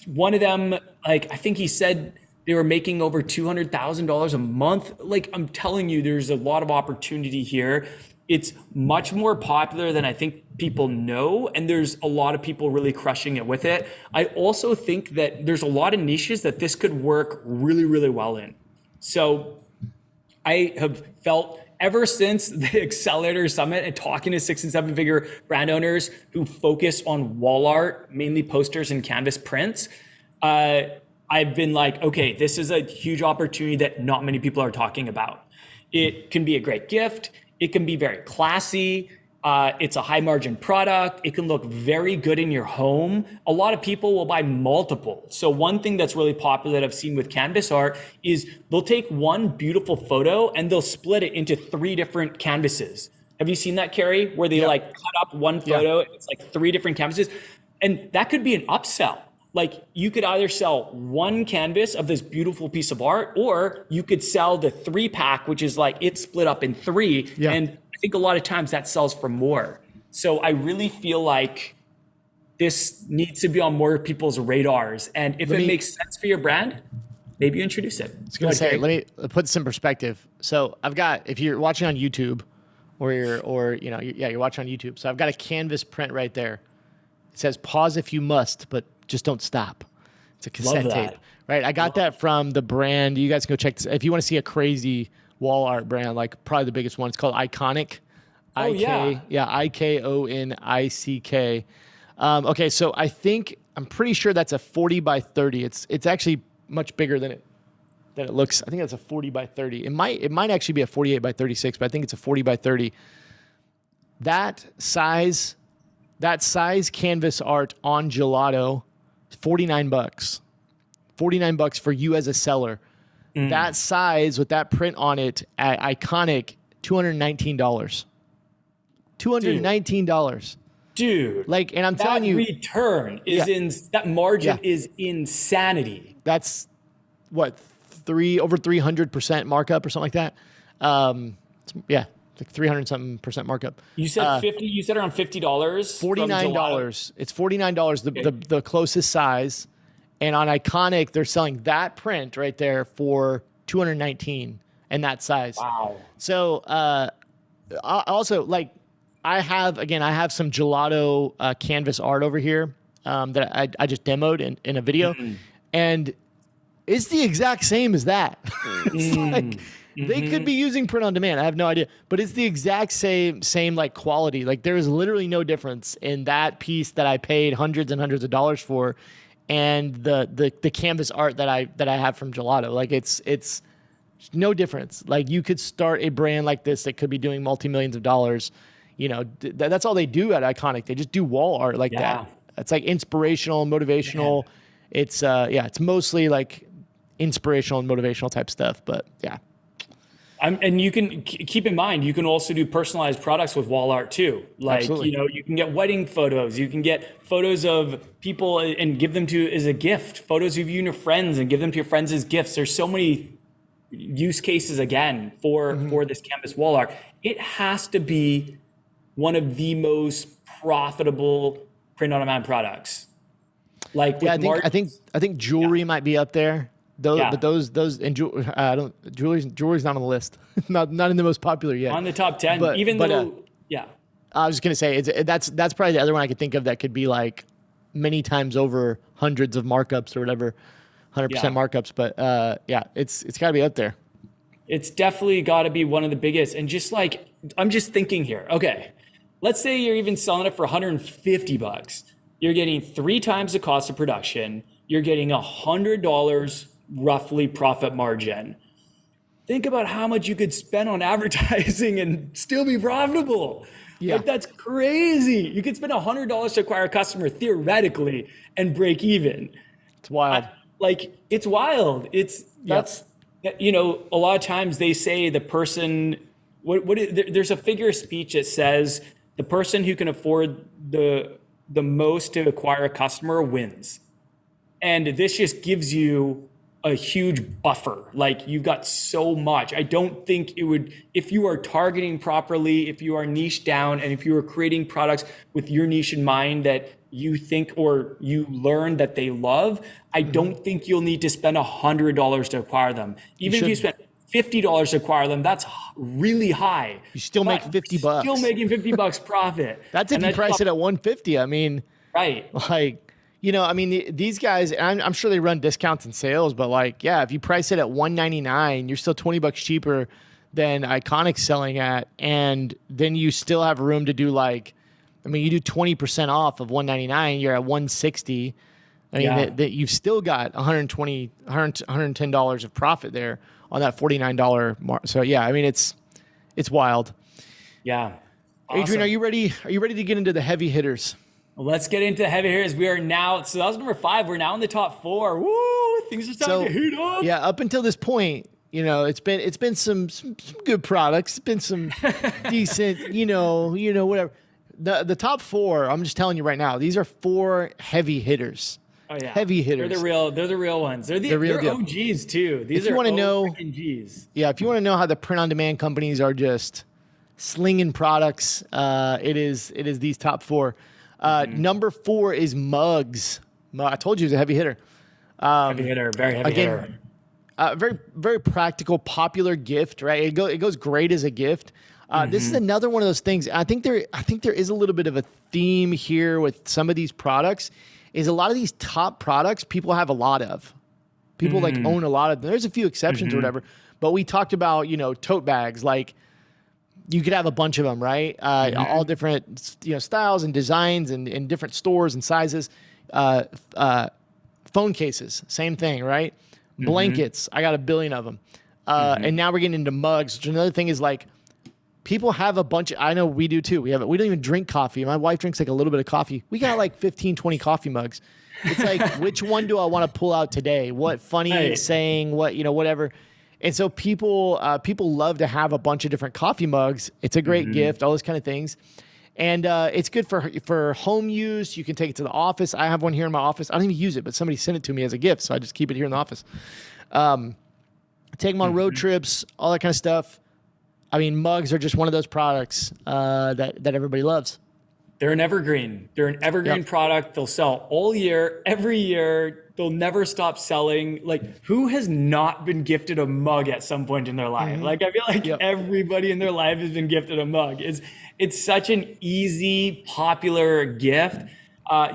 One of them, like, I think he said They were making over $200,000 a month. Like, I'm telling you, there's a lot of opportunity here. It's much more popular than I think people know, and there's a lot of people really crushing it with it. I also think that there's a lot of niches that this could work really, really well in. So I have felt ever since the Accelerator Summit and talking to 6 and 7 figure brand owners who focus on wall art, mainly posters and canvas prints, I've been like, okay, this is a huge opportunity that not many people are talking about. It can be a great gift. It can be very classy. It's a high margin product. It can look very good in your home. A lot of people will buy multiple. So one thing that's really popular that I've seen with canvas art is they'll take one beautiful photo and they'll split it into 3 different canvases. Have you seen that, Carrie? Where they like cut up one photo and it's like 3 different canvases. And that could be an upsell. Like, you could either sell one canvas of this beautiful piece of art, or you could sell the 3-pack, which is like it's split up in 3. Yeah. And I think a lot of times that sells for more. So I really feel like this needs to be on more people's radars. And if it makes sense for your brand, maybe you introduce it. I was going to say, let me put this in perspective. So I've got, if you're watching on YouTube or you're watching on YouTube. So I've got a canvas print right there. It says pause if you must, but just don't stop. It's a cassette tape, right? I got that from the brand. You guys can go check this. If you want to see a crazy wall art brand, like probably the biggest one, it's called Iconic. Oh, yeah. IKONICK. Okay, so I'm pretty sure that's a 40 by 30. It's actually much bigger than it looks. I think that's a 40 by 30. It might actually be a 48 by 36, but I think it's a 40 by 30. That size canvas art on Gelato, $49. $49 for you as a seller. That size with that print on it at Iconic, $219. $219. Dude. Like, and I'm telling you, return is that margin is insanity. That's what, over 300% markup or something like that. Like 300 something percent markup. You said 50. You said around $50. $49. It's $49. The closest size, and on Iconic they're selling that print right there for $219 and that size. Wow. So also, like, I have some Gelato canvas art over here that I just demoed in a video, and it's the exact same as that. It's like. They could be using print on demand. I have no idea, but it's the exact same like quality. Like, there is literally no difference in that piece that I paid hundreds and hundreds of dollars for, and the canvas art that I have from Gelato. Like, it's no difference. Like, you could start a brand like this that could be doing multi-millions of dollars. You know, that's all they do at Iconic. They just do wall art like that. It's like inspirational, motivational. Yeah. It's mostly like inspirational and motivational type stuff. But yeah. And you can keep in mind, you can also do personalized products with wall art too. Like, absolutely. You can get wedding photos, you can get photos of people and give them to as a gift, photos of you and your friends and give them to your friends as gifts. There's so many use cases again for this canvas wall art. It has to be one of the most profitable print on demand products. Like, I think jewelry might be up there. But those and jewelry's not on the list. not in the most popular yet. On the top 10, I was just gonna say that's probably the other one I could think of that could be like many times over hundreds of markups or whatever, 100% markups. But it's got to be up there. It's definitely got to be one of the biggest. And just like, I'm just thinking here. Okay, let's say you're even selling it for $150. You're getting 3 times the cost of production. You're getting $100 roughly profit margin. Think about how much you could spend on advertising and still be profitable. Yeah. Like, that's crazy. You could spend $100 to acquire a customer theoretically and break even. It's wild. It's wild. That's a lot of times they say the person, there's a figure of speech that says the person who can afford the most to acquire a customer wins. And this just gives you a huge buffer. Like, you've got so much. I don't think it would, if you are targeting properly, if you are niche down, and if you are creating products with your niche in mind that you think or you learn that they love, I don't think you'll need to spend $100 to acquire them. Even if you spend $50 to acquire them, that's really high. You still make 50 bucks. Still making 50 bucks profit. That's if you price it at 150. I mean, right. Like, I mean, these guys, I'm sure they run discounts and sales, but like, yeah, if you price it at $199, you're still 20 bucks cheaper than Iconic's selling at. And then you still have room to do you do 20% off of $199, you're at $160. I mean, that you've still got $110 of profit there on that $49 mark. So yeah, I mean, it's wild. Yeah. Awesome. Adrian, are you ready? Are you ready to get into the heavy hitters? Let's get into heavy hitters. We are now, so that was number 5. We're now in the top 4. Woo! Things are starting to heat up. Yeah, up until this point, it's been some good products. It's been some decent, whatever. The top 4, I'm just telling you right now, these are 4 heavy hitters. Oh yeah, heavy hitters. They're the real ones. They're OGs too. These are OGs. Yeah, if you want to know how the print-on-demand companies are just slinging products, it is these top 4. Number 4 is mugs. I told you it was a heavy hitter. Heavy hitter, very heavy hitter. Very, very practical, popular gift, right? It goes great as a gift. This is another one of those things. I think there is a little bit of a theme here with some of these products. Is a lot of these top products people have a lot of. People own a lot of them. There's a few exceptions or whatever, but we talked about tote bags. Like you could have a bunch of them, right? All different styles and designs and in different stores and sizes. Phone cases, same thing, right? Blankets, I got a billion of them. And now we're getting into mugs. Which another thing is people have a bunch I know we do too. We don't even drink coffee. My wife drinks a little bit of coffee. We got 15, 20 coffee mugs. It's which one do I want to pull out today? What funny saying, whatever. And so people love to have a bunch of different coffee mugs. It's a great gift, all those kind of things. And it's good for home use. You can take it to the office. I have one here in my office. I don't even use it, but somebody sent it to me as a gift, so I just keep it here in the office. Take them on road trips, all that kind of stuff. I mean, mugs are just one of those products that everybody loves. They're an evergreen. They're an evergreen product. They'll sell all year, every year. They'll never stop selling. Who has not been gifted a mug at some point in their life? I feel everybody in their life has been gifted a mug. It's such an easy, popular gift.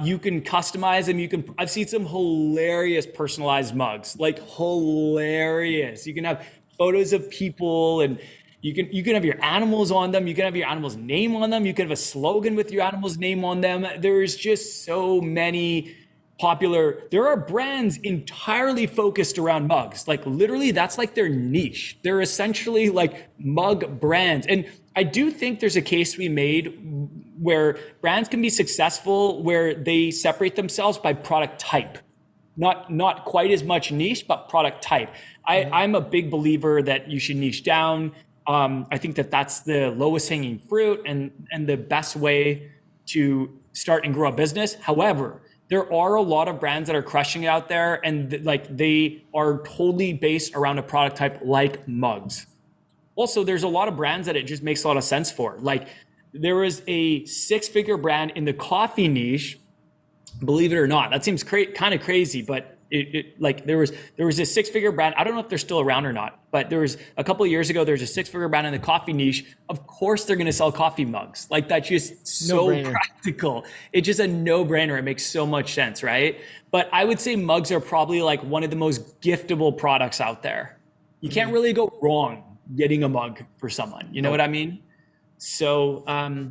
You can customize them. I've seen some hilarious personalized mugs, hilarious. You can have photos of people and you can have your animals on them. You can have your animal's name on them. You can have a slogan with your animal's name on them. There's just so many popular. There are brands entirely focused around mugs. Literally, that's their niche. They're essentially mug brands. And I do think there's a case we made where brands can be successful where they separate themselves by product type. Not quite as much niche, but product type. I'm a big believer that you should niche down. I think that's the lowest hanging fruit and the best way to start and grow a business. However, there are a lot of brands that are crushing it out there and they are totally based around a product type like mugs. Also, there's a lot of brands that it just makes a lot of sense for. There was a 6-figure brand in the coffee niche, believe it or not. That seems kind of crazy, but there was a 6-figure brand. I don't know if they're still around or not, but there was a couple of years ago, there's a 6-figure brand in the coffee niche. Of course, they're going to sell coffee mugs. That's just so practical. It's just a no-brainer. It makes so much sense, right? But I would say mugs are probably one of the most giftable products out there. You can't really go wrong getting a mug for someone. You know what I mean? So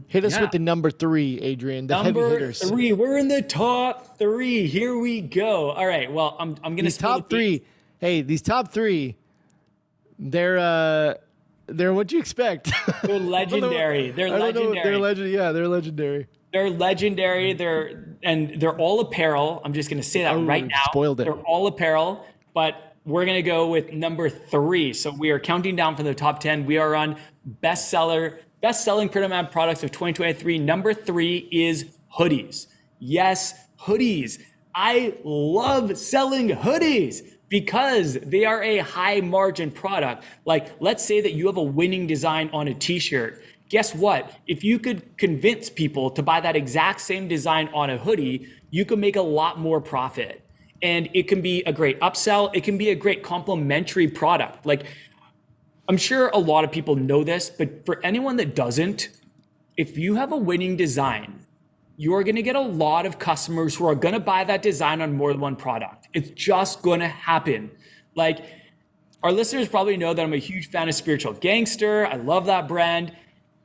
hit us with the number 3, Adrian. The heavy hitters. Number 3. We're in the top 3. Here we go. All right. Well, I'm gonna these top 3. Hey, these top 3. They're what you expect. They're legendary. They're legendary. They're legendary. Yeah, they're legendary. They're legendary. They're all apparel. I'm just gonna say that right now. Spoiled it. They're all apparel, but we're gonna go with number 3. So we are counting down from the top 10. We are on best-selling print-on-demand products of 2023. Number 3 is hoodies. Yes, hoodies. I love selling hoodies because they are a high-margin product. Let's say that you have a winning design on a t-shirt. guess what? If you could convince people to buy that exact same design on a hoodie, you can make a lot more profit. And it can be a great upsell. It can be a great complementary product. Like, I'm sure a lot of people know this, but for anyone that doesn't, if you have a winning design, you're going to get a lot of customers who are going to buy that design on more than one product. It's just going to happen. Like, our listeners probably know that I'm a huge fan of Spiritual Gangster. I love that brand.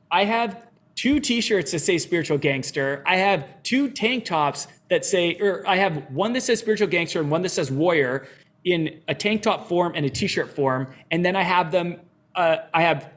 I have 2 t-shirts that say Spiritual Gangster. I have 2 tank tops that say, or I have one that says Spiritual Gangster and one that says Warrior in a tank top form and a t-shirt form. And then I have them,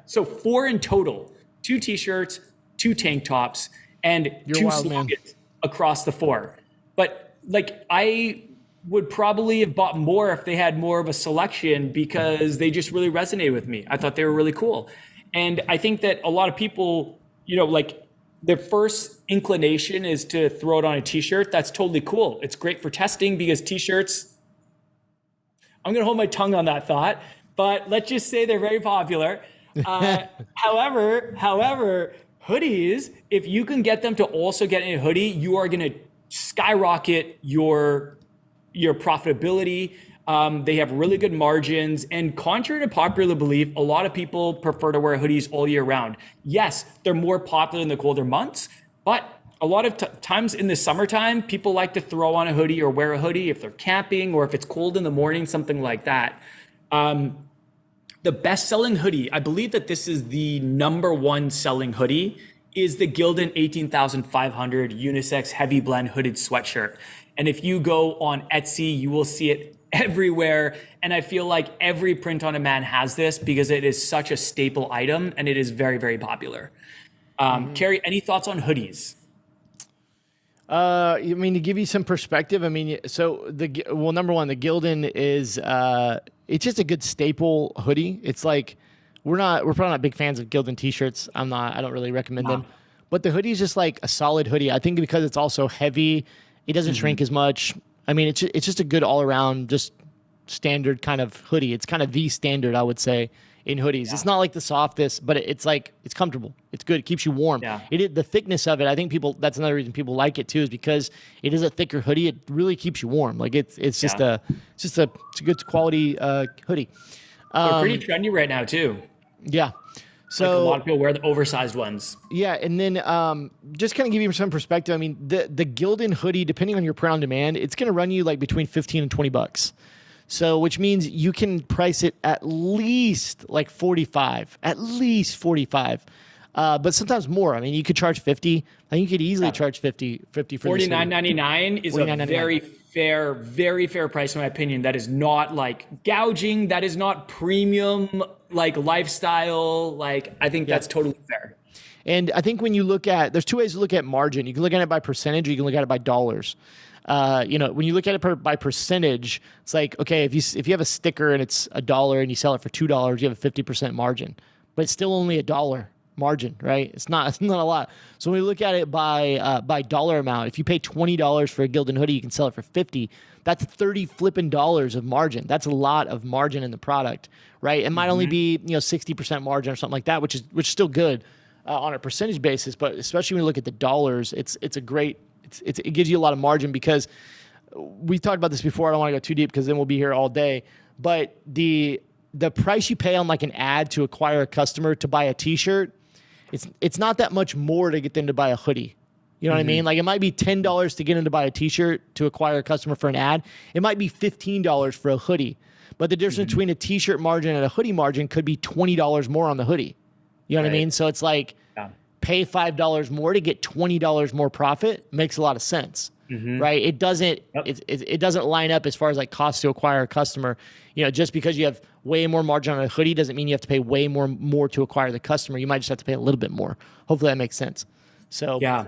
so 4 in total, 2 t-shirts, 2 tank tops, and You're 2 wild, man. slogans across the 4. But like, I would probably have bought more if they had more of a selection because they just really resonated with me. I thought they were really cool. And I think that a lot of people, like, their first inclination is to throw it on a t-shirt. That's totally cool. It's great for testing because t-shirts, I'm going to hold my tongue on that thought, but let's just say they're very popular. However, hoodies, if you can get them to also get in a hoodie, you are going to skyrocket your profitability. They have really good margins, and contrary to popular belief, a lot of people prefer to wear hoodies all year round. Yes, they're more popular in the colder months, but a lot of times in the summertime, people like to throw on a hoodie or wear a hoodie if they're camping or if it's cold in the morning, something like that. The best-selling hoodie, I believe that this is the #1 selling hoodie, is the Gildan 18,500 unisex heavy blend hooded sweatshirt. And if you go on Etsy, you will see it everywhere. And I feel like every print on demand has this because it is such a staple item and it is very, very popular. Carrie, any thoughts on hoodies? I mean, to give you some perspective, I mean, so #1, the Gildan is, it's just a good staple hoodie. It's like, we're probably not big fans of Gildan t-shirts. I don't really recommend them, but the hoodie is just like a solid hoodie. I think because it's also heavy, it doesn't shrink as much. I mean, it's just a good all around, just standard kind of hoodie. It's kind of the standard, I would say, in hoodies. Yeah. It's not like the softest, but it's comfortable. It's good. It keeps you warm. Yeah. The thickness of it, I think that's another reason people like it too, is because it is a thicker hoodie. It really keeps you warm. Like it's just a good quality hoodie. They're pretty trendy right now too. Yeah. So like a lot of people wear the oversized ones. Yeah, and then just kind of give you some perspective. I mean, the Gildan hoodie, depending on your print on demand, it's going to run you like between $15 and $20. So, which means you can price it at least like 45, but sometimes more. I mean, you could charge 50. I think you could easily charge 50 for $49.99 is a very fair price in my opinion. That is not like gouging. That is not premium like lifestyle. Like, I think that's totally fair. And I think when you look at, there's 2 ways to look at margin. You can look at it by percentage, or you can look at it by dollars. When you look at it by percentage, it's like, okay, if you have a sticker and it's $1 and you sell it for $2, you have a 50% margin, but it's still only $1 margin, right? It's not a lot. So when we look at it by dollar amount, if you pay $20 for a Gildan hoodie, you can sell it for $50. That's $30 of margin. That's a lot of margin in the product, right? It might only be 60% margin or something like that, which is still good on a percentage basis. But especially when you look at the dollars, it gives you a lot of margin, because we talked about this before. I don't want to go too deep because then we'll be here all day. But the price you pay on like an ad to acquire a customer to buy a t-shirt, it's not that much more to get them to buy a hoodie. You know what I mean? Like, it might be $10 to get them to buy a t-shirt to acquire a customer for an ad. It might be $15 for a hoodie. But the difference between a t-shirt margin and a hoodie margin could be $20 more on the hoodie. You know what I mean? So it's like, pay $5 more to get $20 more profit makes a lot of sense, right? It doesn't it doesn't line up as far as like cost to acquire a customer. Just because you have way more margin on a hoodie doesn't mean you have to pay way more to acquire the customer. You might just have to pay a little bit more. Hopefully that makes sense. So yeah.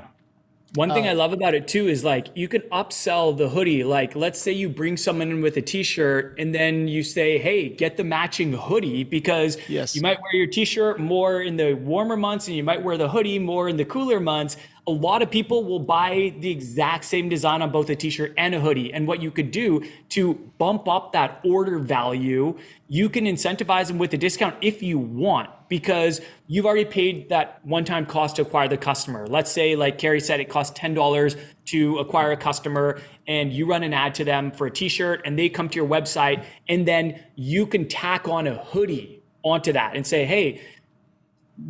One thing I love about it too is like, you can upsell the hoodie. Like, let's say you bring someone in with a t-shirt and then you say, hey, get the matching hoodie, because you might wear your t-shirt more in the warmer months and you might wear the hoodie more in the cooler months. A lot of people will buy the exact same design on both a t-shirt and a hoodie. And what you could do to bump up that order value, you can incentivize them with a discount if you want, because you've already paid that one-time cost to acquire the customer. Let's say, like Carrie said, it costs $10 to acquire a customer, and you run an ad to them for a t-shirt and they come to your website, and then you can tack on a hoodie onto that and say, hey,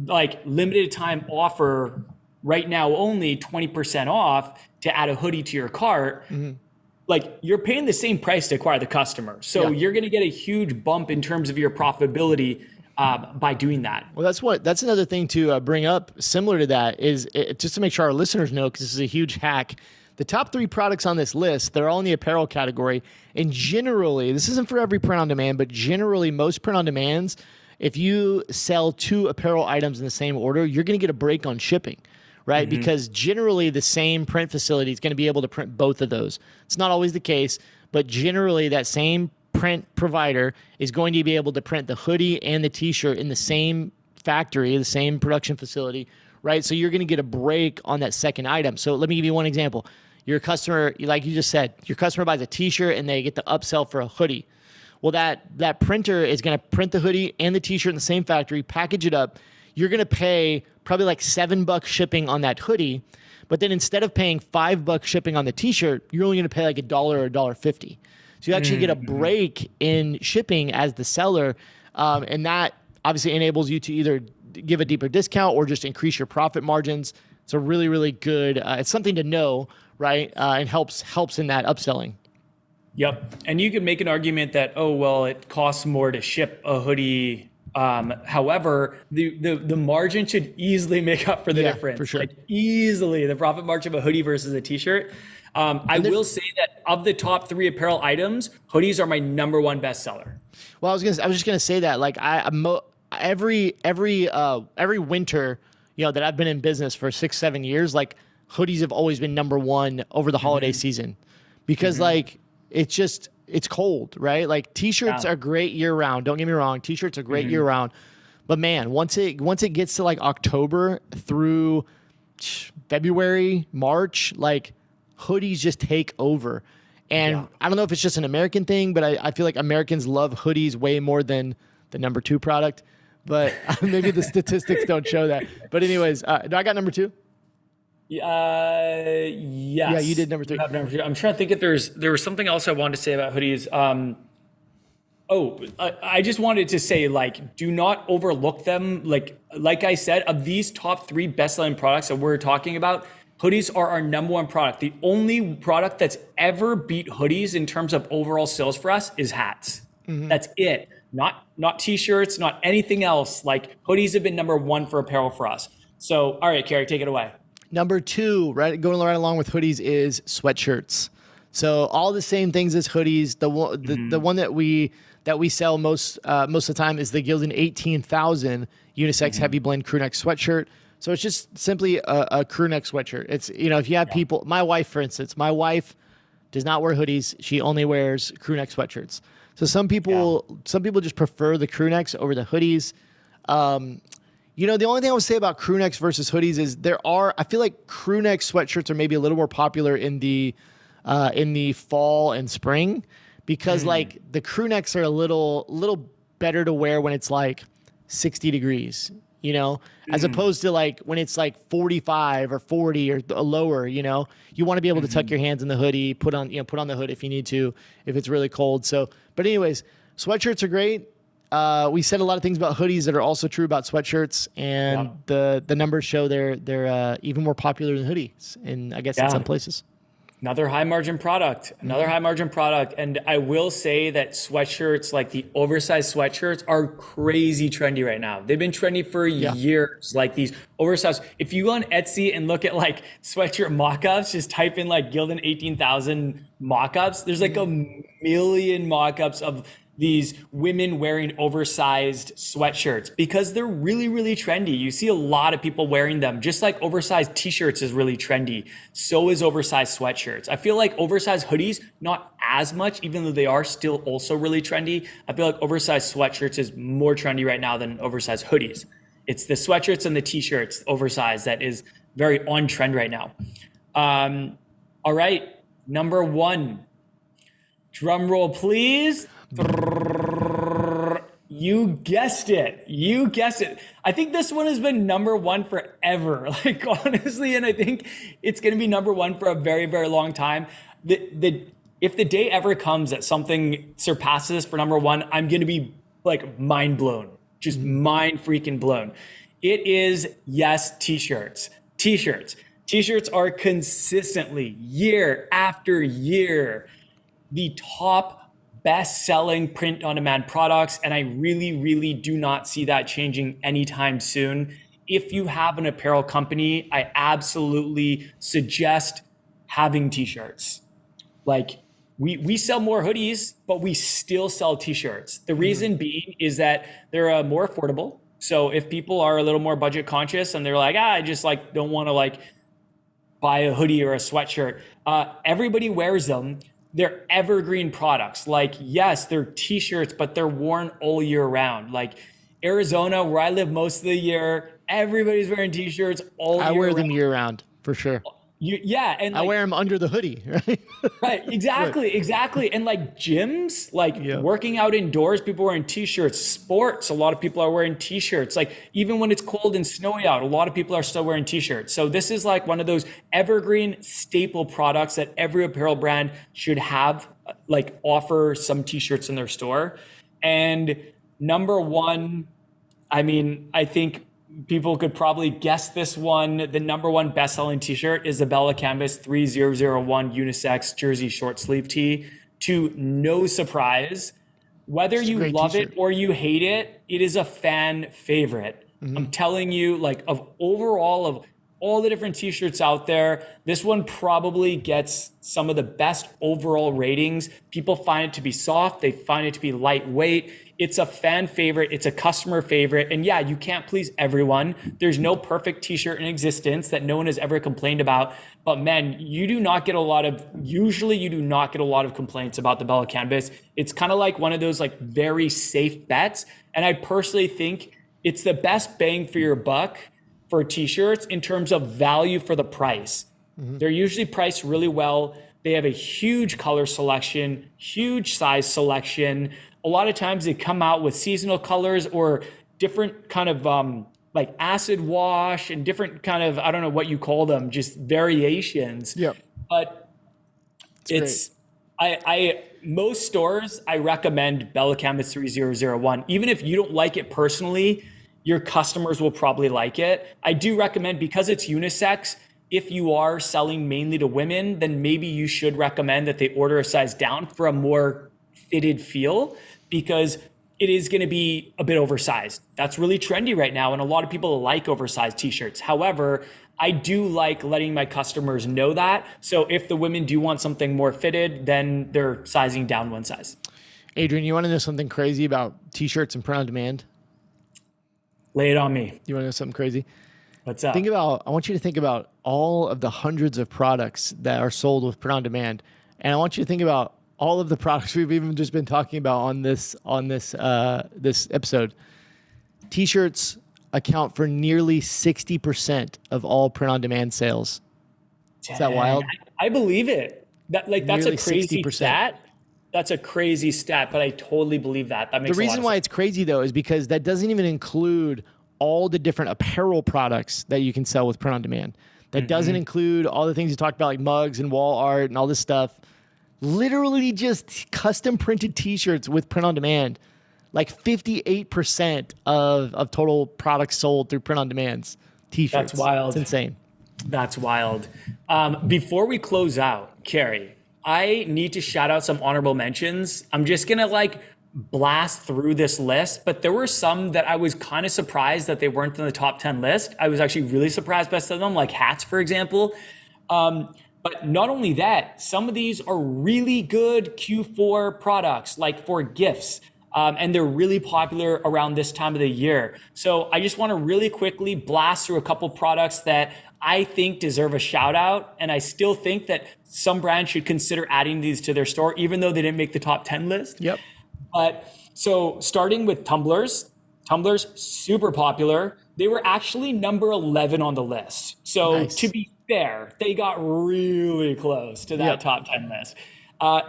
like limited time offer right now, only 20% off to add a hoodie to your cart. Like, you're paying the same price to acquire the customer. So you're going to get a huge bump in terms of your profitability by doing that. Well, that's another thing to bring up similar to that is just to make sure our listeners know, because this is a huge hack. The top 3 products on this list, they're all in the apparel category. And generally, this isn't for every print on demand, but generally most print on demands, if you sell 2 apparel items in the same order, you're going to get a break on shipping, right? Because generally the same print facility is going to be able to print both of those. It's not always the case, but generally that same print provider is going to be able to print the hoodie and the t-shirt in the same factory, the same production facility, right? So you're going to get a break on that second item. So let me give you one example. Your customer, like you just said, your customer buys a t-shirt and they get the upsell for a hoodie. Well, that printer is going to print the hoodie and the t-shirt in the same factory, package it up. You're going to pay probably like $7 shipping on that hoodie, but then instead of paying $5 shipping on the t-shirt, you're only going to pay like $1 or $1.50. So you actually get a break in shipping as the seller, and that obviously enables you to either give a deeper discount or just increase your profit margins. It's a really, really good. It's something to know, right? And helps in that upselling. Yep. And you could make an argument that, oh, well, it costs more to ship a hoodie. However, the margin should easily make up for the difference. For sure. Like, easily, the profit margin of a hoodie versus a t-shirt. I will say that of the top 3 apparel items, hoodies are my number 1 bestseller. Well, I was just gonna say that, like, every winter, that I've been in business for 6-7 years, like, hoodies have always been number 1 over the holiday season, because like it's cold, right? Like, t-shirts are great year round. Don't get me wrong, t-shirts are great year round, but man, once it gets to like October through February, March, like, hoodies just take over. And I don't know if it's just an American thing, but I feel like Americans love hoodies way more than the number 2 product. But maybe the statistics don't show that. But anyways, do I got number 2? Yes. Yeah, you did number 3. Number 2. I'm trying to think if there was something else I wanted to say about hoodies. I just wanted to say, like, do not overlook them. Like I said, of these top 3 best-selling products that we're talking about, hoodies are our number 1 product. The only product that's ever beat hoodies in terms of overall sales for us is hats. That's it. Not t-shirts, not anything else. Like, hoodies have been number 1 for apparel for us. So, all right, Carrie, take it away. Number 2, right, going right along with hoodies, is sweatshirts. So all the same things as hoodies. The one that we sell most of the time is the Gildan 18,000 unisex heavy blend crew neck sweatshirt. So it's just simply a crew neck sweatshirt. It's, if you have people, my wife, for instance, does not wear hoodies. She only wears crew neck sweatshirts. So some people just prefer the crew necks over the hoodies. The only thing I would say about crew necks versus hoodies is I feel like crew neck sweatshirts are maybe a little more popular in the fall and spring, because like the crew necks are a little better to wear when it's like 60 degrees, as opposed to like when it's like 45 or 40 or lower, you want to be able to tuck your hands in the hoodie, put on the hood if you need to, if it's really cold. So, but anyways, sweatshirts are great. We said a lot of things about hoodies that are also true about sweatshirts, and the numbers show they're even more popular than hoodies, and I guess in some places. Another high margin product, And I will say that sweatshirts, like the oversized sweatshirts, are crazy trendy right now. They've been trendy for years, like these oversized. If you go on Etsy and look at like sweatshirt mock-ups, just type in like Gildan 18,000 mock-ups, there's like a million mock-ups of these women wearing oversized sweatshirts because they're really, really trendy. You see a lot of people wearing them, just like oversized t-shirts is really trendy. So is oversized sweatshirts. I feel like oversized hoodies, not as much, even though they are still also really trendy. I feel like oversized sweatshirts is more trendy right now than oversized hoodies. It's the sweatshirts and the t-shirts oversized that is very on trend right now. All right, number one. Drum roll, please. You guessed it. You guessed it. I think this one has been number one forever. Like, honestly, and I think it's going to be number one for a very, very long time. If the day ever comes that something surpasses for number one, I'm going to be like mind blown, just mind freaking blown. It is, yes, t-shirts. T-shirts. T-shirts are consistently, year after year, the top best-selling print-on-demand products, and I really, really do not see that changing anytime soon. If you have an apparel company, I absolutely suggest having t-shirts. Like, we sell more hoodies, but we still sell t-shirts. The reason being is that they're more affordable. So if people are a little more budget conscious and they're like, I just like don't want to like buy a hoodie or a sweatshirt, everybody wears them. They're evergreen products. Like, yes, they're t-shirts, but they're worn all year round. Like Arizona, where I live most of the year, everybody's wearing t-shirts all year round. I wear them year round for sure. And I wear them under the hoodie, right? Right, exactly. And like gyms, like working out indoors, people wearing t-shirts. Sports, a lot of people are wearing t-shirts. Like even when it's cold and snowy out, a lot of people are still wearing t-shirts. So this is like one of those evergreen staple products that every apparel brand should have, like offer some t-shirts in their store. And number one, I mean, I think people could probably guess this one. The number one best-selling t-shirt is the Bella Canvas 3001 unisex jersey short sleeve tee. To no surprise, whether you love it or you hate it, it is a fan favorite. I'm telling you, like of all the different t-shirts out there, this one probably gets some of the best overall ratings. People find it to be soft. They find it to be lightweight. It's a fan favorite. It's a customer favorite. And yeah, you can't please everyone. There's no perfect t-shirt in existence that no one has ever complained about. But man, usually you do not get a lot of complaints about the Bella Canvas. It's kind of like one of those like very safe bets. And I personally think it's the best bang for your buck for t-shirts in terms of value for the price. They're usually priced really well. They have a huge color selection, huge size selection. A lot of times they come out with seasonal colors or different kind of like acid wash and different kind of, I don't know what you call them, just variations. Yeah. But most stores, I recommend Bella Canvas 3001. Even if you don't like it personally, your customers will probably like it. I do recommend, because it's unisex, if you are selling mainly to women, then maybe you should recommend that they order a size down for a more fitted feel, because it is going to be a bit oversized. That's really trendy right now, and a lot of people like oversized t-shirts. However, I do like letting my customers know that. So if the women do want something more fitted, then they're sizing down one size. Adrian, you want to know something crazy about t-shirts and print on demand? Lay it on me. You want to know something crazy? What's up? I want you to think about all of the hundreds of products that are sold with print on demand. And I want you to think about all of the products we've even just been talking about on this episode. T-shirts account for nearly 60% of all print on demand sales. Is that wild? I believe it. That's nearly a crazy 60%. stat. That's a crazy stat, but I totally believe that. That makes the reason why it's crazy though is because that doesn't even include all the different apparel products that you can sell with print on demand. That doesn't include all the things you talked about, like mugs and wall art and all this stuff. Literally just custom printed t-shirts with print on demand. Like 58% of total products sold through print on demands. T-shirts. That's wild. It's insane. That's wild. Before we close out, Carrie, I need to shout out some honorable mentions. I'm just going to blast through this list, but there were some that I was kind of surprised that they weren't in the top 10 list. I was actually really surprised by some of them, like hats, for example. But not only that, some of these are really good Q4 products, like for gifts. And they're really popular around this time of the year. So I just want to really quickly blast through a couple products that I think deserve a shout out. And I still think that some brands should consider adding these to their store, even though they didn't make the top 10 list. Yep. But so starting with tumblers, Tumblers, super popular. They were actually number 11 on the list. So Nice. to be fair, they got really close to that Yep. top 10 list.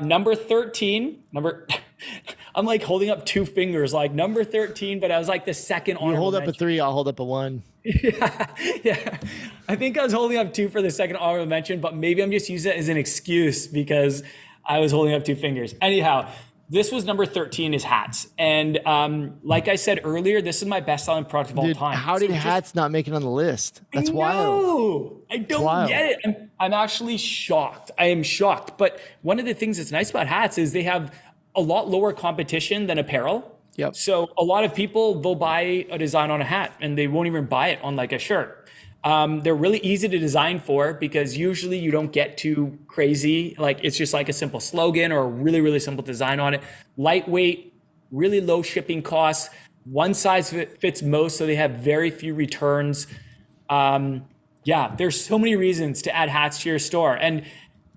Number 13, I'm like holding up two fingers, like number 13, but I was like the second You honorable hold up a mention. 3, I'll hold up a 1. Yeah. I think I was holding up two for the second honorable mention, but maybe I'm just using it as an excuse because I was holding up two fingers. Anyhow, this was number 13 is hats. And like I said earlier, this is my best selling product of all Dude, time. how did hats not make it on the list? That's wild. No, I don't wild. get it. I'm actually shocked. I am shocked. But one of the things that's nice about hats is they have a lot lower competition than apparel. Yep. So a lot of people, they'll buy a design on a hat and they won't even buy it on like a shirt. They're really easy to design for because usually you don't get too crazy. Like it's just like a simple slogan or a really, really simple design on it. Lightweight, really low shipping costs. One size fits most, so they have very few returns. Yeah, there's so many reasons to add hats to your store. And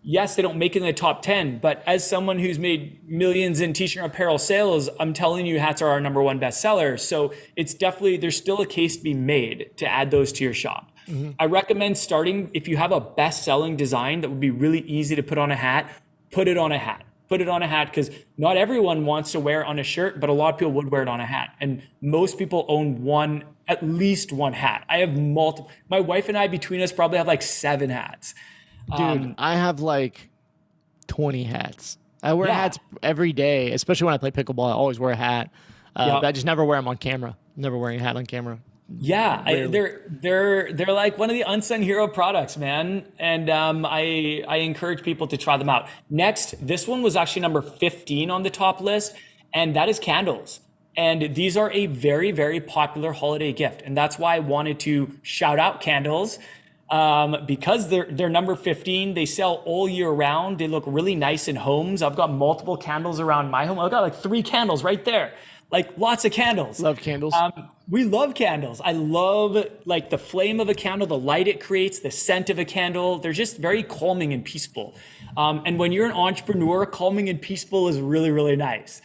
yes, they don't make it in the top 10, but as someone who's made millions in t-shirt apparel sales, I'm telling you hats are our number one bestseller. So it's definitely, there's still a case to be made to add those to your shop. Mm-hmm. I recommend starting, if you have a best-selling design that would be really easy to put on a hat, put it on a hat. Put it on a hat because not everyone wants to wear it on a shirt, but a lot of people would wear it on a hat. And most people own at least one hat. I have multiple. My wife and I, between us, probably have like 7 hats. Dude, I have like 20 hats. I wear hats every day, especially when I play pickleball. I always wear a hat. But I just never wear them on camera. Never wearing a hat on camera. Yeah, they're like one of the unsung hero products, man. And I encourage people to try them out. Next, this one was actually number 15 on the top list, and that is candles. And these are a very, very popular holiday gift. And that's why I wanted to shout out candles because they're number 15. They sell all year round. They look really nice in homes. I've got multiple candles around my home. I've got like 3 candles right there. Like lots of candles. Love candles. We love candles. I love like the flame of a candle, the light it creates, the scent of a candle. They're just very calming and peaceful. And when you're an entrepreneur, calming and peaceful is really, really nice.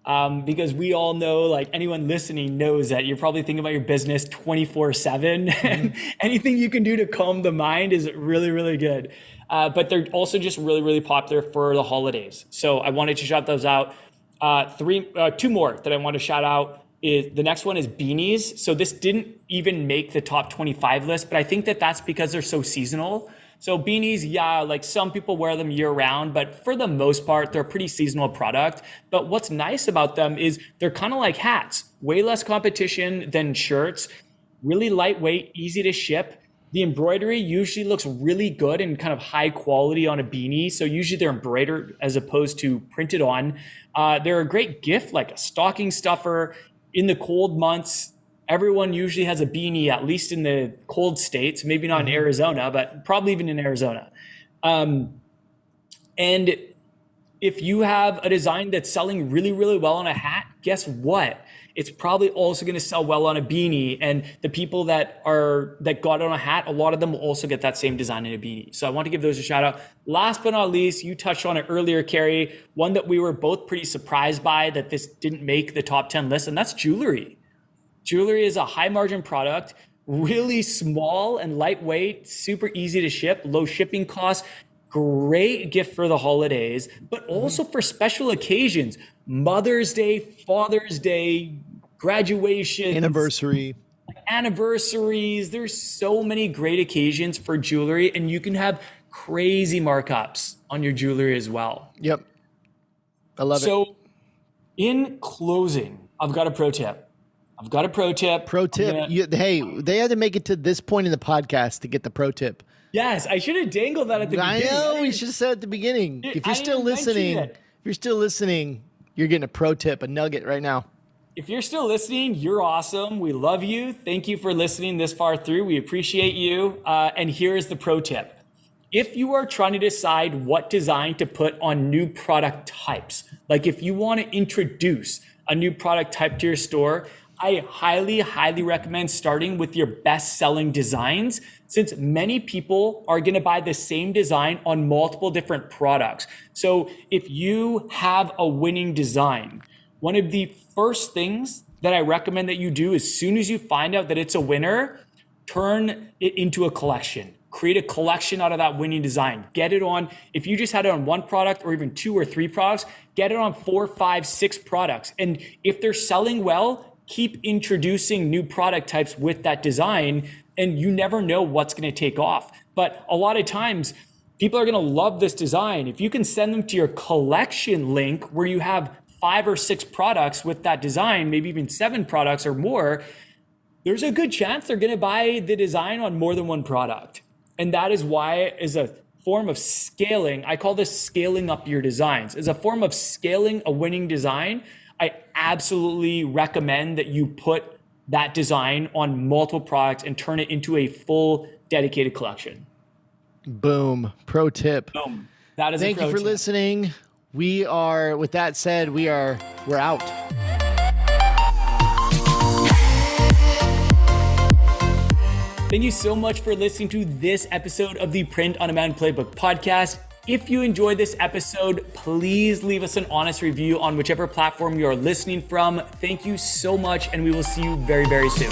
Because we all know, like anyone listening knows that you're probably thinking about your business 24/7. And anything you can do to calm the mind is really, really good. But they're also just really, really popular for the holidays. So I wanted to shout those out. 2 more that I want to shout out is the next one is beanies. So this didn't even make the top 25 list, but I think that that's because they're so seasonal. So beanies, yeah, like some people wear them year round, but for the most part, they're a pretty seasonal product. But what's nice about them is they're kind of like hats, way less competition than shirts, really lightweight, easy to ship. The embroidery usually looks really good and kind of high quality on a beanie. So usually they're embroidered as opposed to printed on. They're a great gift, like a stocking stuffer in the cold months. Everyone usually has a beanie, at least in the cold states, maybe not in Arizona, but probably even in Arizona. And if you have a design that's selling really, really well on a hat, guess what? It's probably also going to sell well on a beanie. And the people that got it on a hat, a lot of them will also get that same design in a beanie. So I want to give those a shout out. Last but not least, you touched on it earlier, Carrie, one that we were both pretty surprised by that this didn't make the top 10 list, and that's jewelry. Jewelry is a high margin product, really small and lightweight, super easy to ship, low shipping costs. Great gift for the holidays, but also for special occasions, Mother's Day, Father's Day, graduation, anniversaries. There's so many great occasions for jewelry, and you can have crazy markups on your jewelry as well. Yep. I love it. So in closing, I've got a pro tip. Pro tip. Hey, they had to make it to this point in the podcast to get the pro tip. Yes, I should have dangled that at the beginning. I know, we should have said at the beginning. If you're still listening, you're getting a pro tip, a nugget right now. If you're still listening, you're awesome. We love you. Thank you for listening this far through. We appreciate you. And here is the pro tip. If you are trying to decide what design to put on new product types, like if you want to introduce a new product type to your store, I highly, highly recommend starting with your best-selling designs, since many people are going to buy the same design on multiple different products. So if you have a winning design, one of the first things that I recommend that you do as soon as you find out that it's a winner, turn it into a collection. Create a collection out of that winning design. Get it on, if you just had it on one product or even 2 or 3 products, get it on 4, 5, 6 products. And if they're selling well, keep introducing new product types with that design, and you never know what's going to take off. But a lot of times, people are going to love this design. If you can send them to your collection link where you have 5 or 6 products with that design, maybe even 7 products or more, there's a good chance they're going to buy the design on more than one product. And that is why, as a form of scaling, I call this scaling up your designs. As a form of scaling a winning design, I absolutely recommend that you put that design on multiple products and turn it into a full dedicated collection. Boom. Pro tip. Boom. That is Thank you for listening. With that said, we're out. Thank you so much for listening to this episode of the Print on Demand Playbook podcast. If you enjoyed this episode, please leave us an honest review on whichever platform you're listening from. Thank you so much, and we will see you very, very soon.